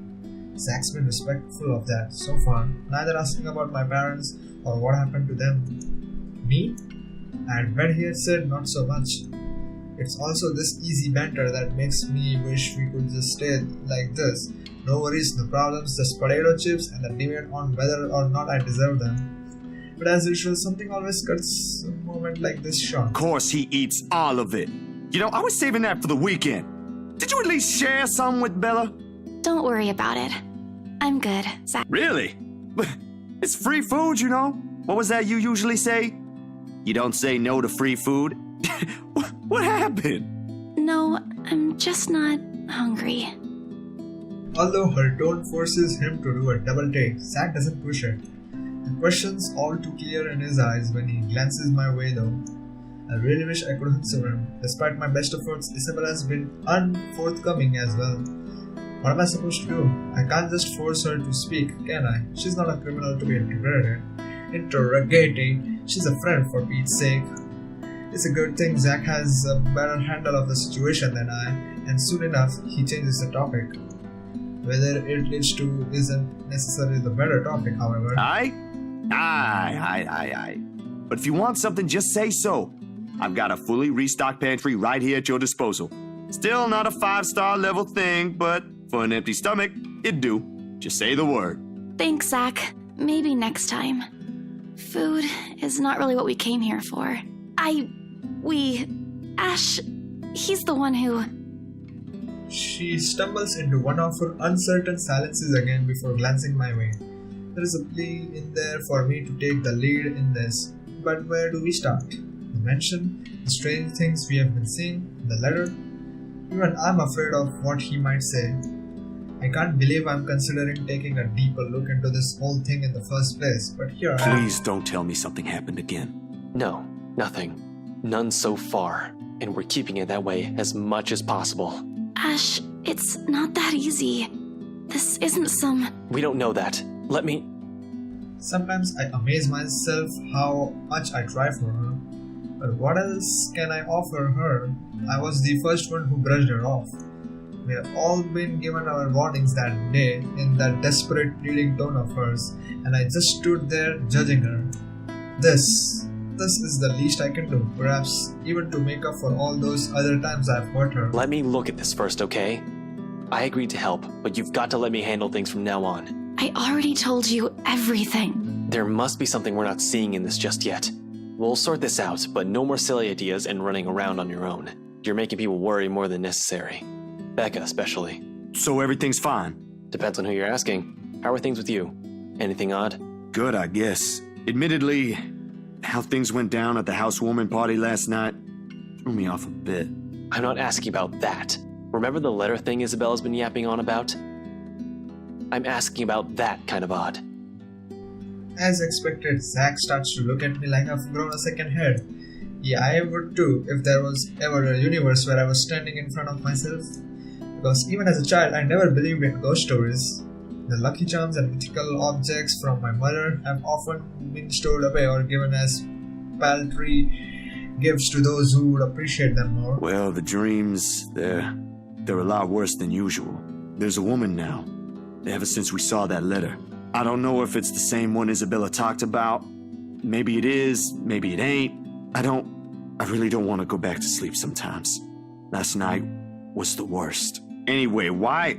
Zach's been respectful of that so far, neither asking about my parents or what happened to them. Me? I bet he had said not so much. It's also this easy banter that makes me wish we could just stay like this. No worries, no problems, just potato chips and a debate on whether or not I deserve them. But as usual, something always cuts a moment like this short. Of course he eats all of it. You know, I was saving that for the weekend. Did you at least share some with Bella? Don't worry about it. I'm good, Zach. Really? It's free food, you know. What was that you usually say? You don't say no to free food? What happened? No, I'm just not hungry. Although her tone forces him to do a double take, Zack doesn't push it. The question's all too clear in his eyes when he glances my way though. I really wish I could answer him. Despite my best efforts, Isabella has been unforthcoming as well. What am I supposed to do? I can't just force her to speak, can I? She's not a criminal to be interrogating. She's a friend, for Pete's sake. It's a good thing Zack has a better handle of the situation than I, and soon enough he changes the topic. Whether it leads to isn't necessarily the better topic, however. Aye. But if you want something, just say so. I've got a fully restocked pantry right here at your disposal. Still not a 5-star level thing, but for an empty stomach, it'd do. Just say the word. Thanks, Zach. Maybe next time. Food is not really what we came here for. Ash, he's the one who... She stumbles into one of her uncertain silences again before glancing my way. There is a plea in there for me to take the lead in this, but where do we start? The mention, the strange things we have been seeing, the letter. Even I'm afraid of what he might say. I can't believe I'm considering taking a deeper look into this whole thing in the first place, but here I am. Please don't tell me something happened again. No, nothing. None so far, and we're keeping it that way as much as possible. Ash, it's not that easy. This isn't some... We don't know that. Let me... Sometimes I amaze myself how much I try for her. But what else can I offer her? I was the first one who brushed her off. We have all been given our warnings that day in that desperate pleading tone of hers, and I just stood there judging her. This is the least I can do, perhaps even to make up for all those other times I've hurt her. Let me look at this first, okay? I agreed to help, but you've got to let me handle things from now on. I already told you everything. There must be something we're not seeing in this just yet. We'll sort this out, but no more silly ideas and running around on your own. You're making people worry more than necessary. Becca, especially. So everything's fine? Depends on who you're asking. How are things with you? Anything odd? Good, I guess. Admittedly, how things went down at the housewarming party last night threw me off a bit. I'm not asking about that. Remember the letter thing Isabella's been yapping on about? I'm asking about that kind of odd. As expected, Zack starts to look at me like I've grown a second head. Yeah, I would too if there was ever a universe where I was standing in front of myself. Because even as a child, I never believed in ghost stories. The Lucky Charms and mythical objects from my mother have often been stored away or given as paltry gifts to those who would appreciate them more. Well, the dreams, they're a lot worse than usual. There's a woman now, ever since we saw that letter. I don't know if it's the same one Isabella talked about. Maybe it is, maybe it ain't. I really don't want to go back to sleep sometimes. Last night was the worst. Anyway, why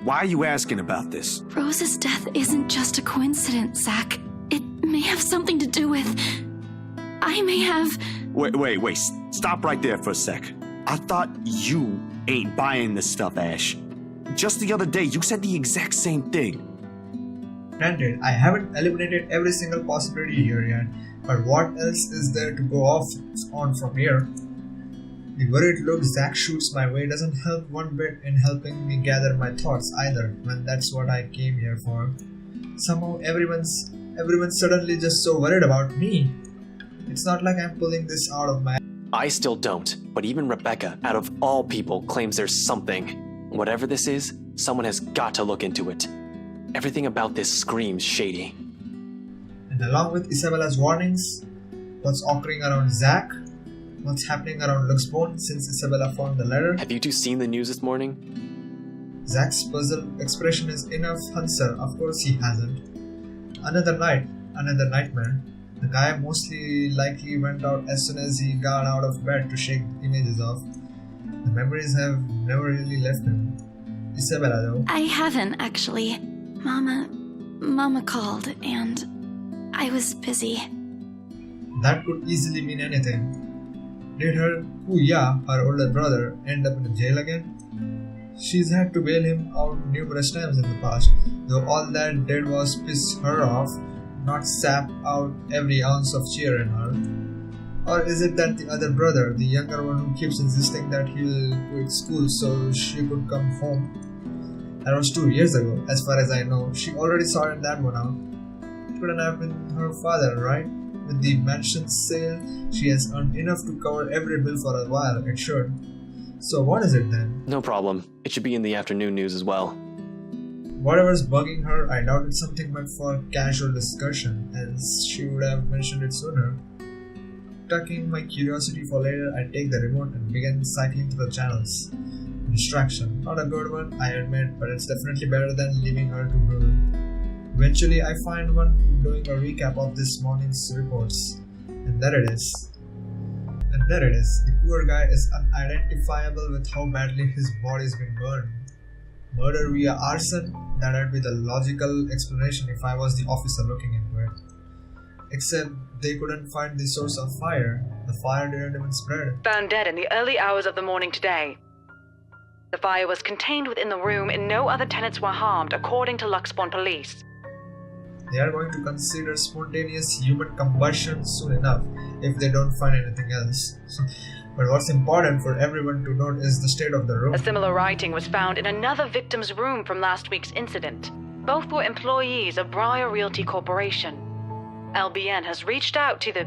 are you asking about this? Rose's death isn't just a coincidence, Zach. It may have something to do with... I may have... Wait, stop right there for a sec. I thought you ain't buying this stuff, Ash. Just the other day, you said the exact same thing. Granted, I haven't eliminated every single possibility here yet, but what else is there to go off on from here? The worried look Zack shoots my way doesn't help one bit in helping me gather my thoughts either, when that's what I came here for. Somehow everyone's suddenly just so worried about me. It's not like I'm pulling this out of my... I still don't, but even Rebecca, out of all people, claims there's something. Whatever this is, someone has got to look into it. Everything about this screams shady. And along with Isabella's warnings, what's occurring around Zack? What's happening around Luxbone since Isabella found the letter? Have you two seen the news this morning? Zack's puzzled expression is enough answer. Of course he hasn't. Another night, another nightmare. The guy mostly likely went out as soon as he got out of bed to shake the images off. The memories have never really left him. Isabella though. I haven't, actually. Mama called, and I was busy. That could easily mean anything. Did her Kuya, her older brother, end up in jail again? She's had to bail him out numerous times in the past, though all that did was piss her off, not sap out every ounce of cheer in her. Or is it that the other brother, the younger one who keeps insisting that he'll quit school so she could come home? That was 2 years ago, as far as I know. She already sorted that one out. It couldn't have been her father, right? With the mansion sale, she has earned enough to cover every bill for a while, it should. So what is it then? No problem. It should be in the afternoon news as well. Whatever's bugging her, I doubt it's something meant for casual discussion, as she would have mentioned it sooner. Tucking my curiosity for later, I take the remote and begin cycling through the channels. Distraction. Not a good one, I admit, but it's definitely better than leaving her to brood. Eventually, I find one doing a recap of this morning's reports. And there it is. The poor guy is unidentifiable with how badly his body's been burned. Murder via arson? That'd be the logical explanation if I was the officer looking into it. Except they couldn't find the source of fire. The fire didn't even spread. Found dead in the early hours of the morning today. The fire was contained within the room and no other tenants were harmed, according to Luxborn police. They are going to consider spontaneous human combustion soon enough if they don't find anything else. But what's important for everyone to note is the state of the room. A similar writing was found in another victim's room from last week's incident. Both were employees of Briar Realty Corporation. LBN has reached out to the...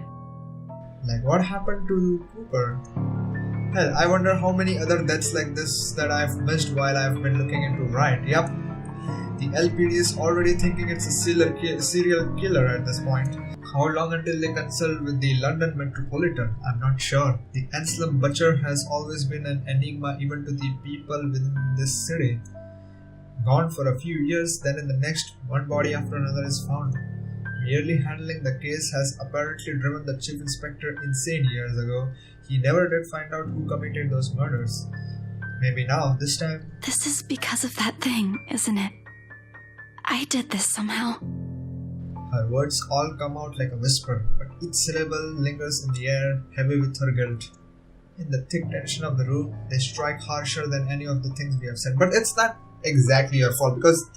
Like what happened to Cooper? Hell, I wonder how many other deaths like this that I've missed while I've been looking into right. Yup. The LPD is already thinking it's a serial killer at this point. How long until they consult with the London Metropolitan? I'm not sure. The Anselm Butcher has always been an enigma even to the people within this city. Gone for a few years, then in the next, one body after another is found. Merely handling the case has apparently driven the chief inspector insane years ago. He never did find out who committed those murders. Maybe now, this time... This is because of that thing, isn't it? I did this somehow. Her words all come out like a whisper, but each syllable lingers in the air, heavy with her guilt. In the thick tension of the room, they strike harsher than any of the things we have said. But it's not exactly your fault, because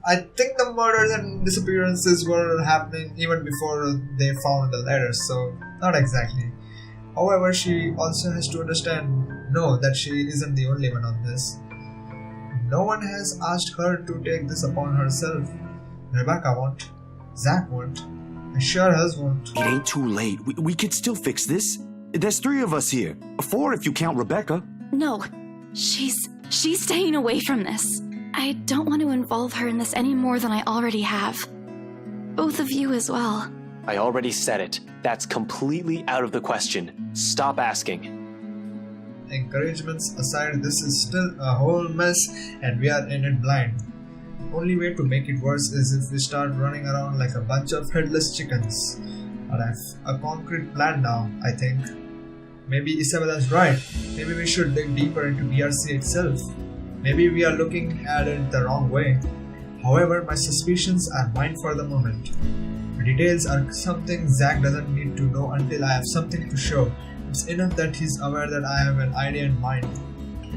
I think the murders and disappearances were happening even before they found the letters, so not exactly. However, she also has to know that she isn't the only one on this. No one has asked her to take this upon herself. Rebecca won't. Zach won't. I sure as won't. It ain't too late. We could still fix this. There's 3 of us here. 4 if you count Rebecca. No, she's staying away from this. I don't want to involve her in this any more than I already have. Both of you as well. I already said it. That's completely out of the question. Stop asking. Encouragements aside, this is still a whole mess and we are in it blind. The only way to make it worse is if we start running around like a bunch of headless chickens. But I have a concrete plan now, I think. Maybe Isabella's right. Maybe we should dig deeper into BRC itself. Maybe we are looking at it the wrong way. However, my suspicions are mine for the moment. The details are something Zack doesn't need to know until I have something to show. It's enough that he's aware that I have an idea in mind.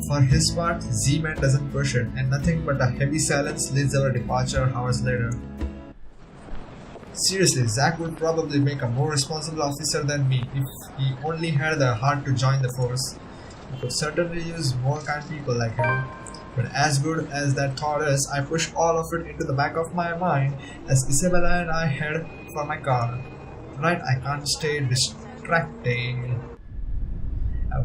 For his part, Z-Man doesn't push it, and nothing but a heavy silence leads our departure hours later. Seriously, Zack would probably make a more responsible officer than me if he only had the heart to join the force. He could certainly use more kind people like him. But as good as that thought is, I push all of it into the back of my mind as Isabella and I head for my car. Tonight I can't stay distracting.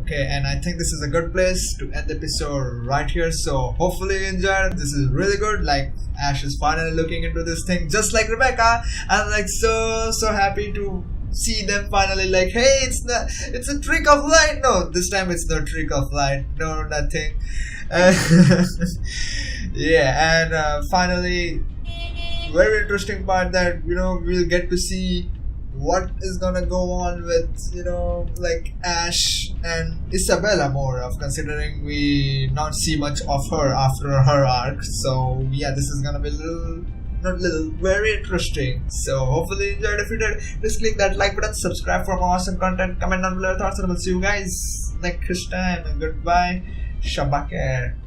Okay, and I think this is a good place to end the episode right here. So hopefully you enjoyed. This is really good. Like Ash is finally looking into this thing, just like Rebecca. I'm like so happy to see them finally. Like, hey, it's a trick of light. No, this time it's no trick of light. No, nothing. Yeah, and finally, very interesting part that we'll get to see what is gonna go on with like Ash and Isabella more of, considering we not see much of her after her arc. So yeah, this is gonna be a little not little, very interesting. So hopefully you enjoyed. If you did, please click that like button, subscribe for more awesome content, comment down below your thoughts, and I will see you guys next time. Goodbye. Shabakir.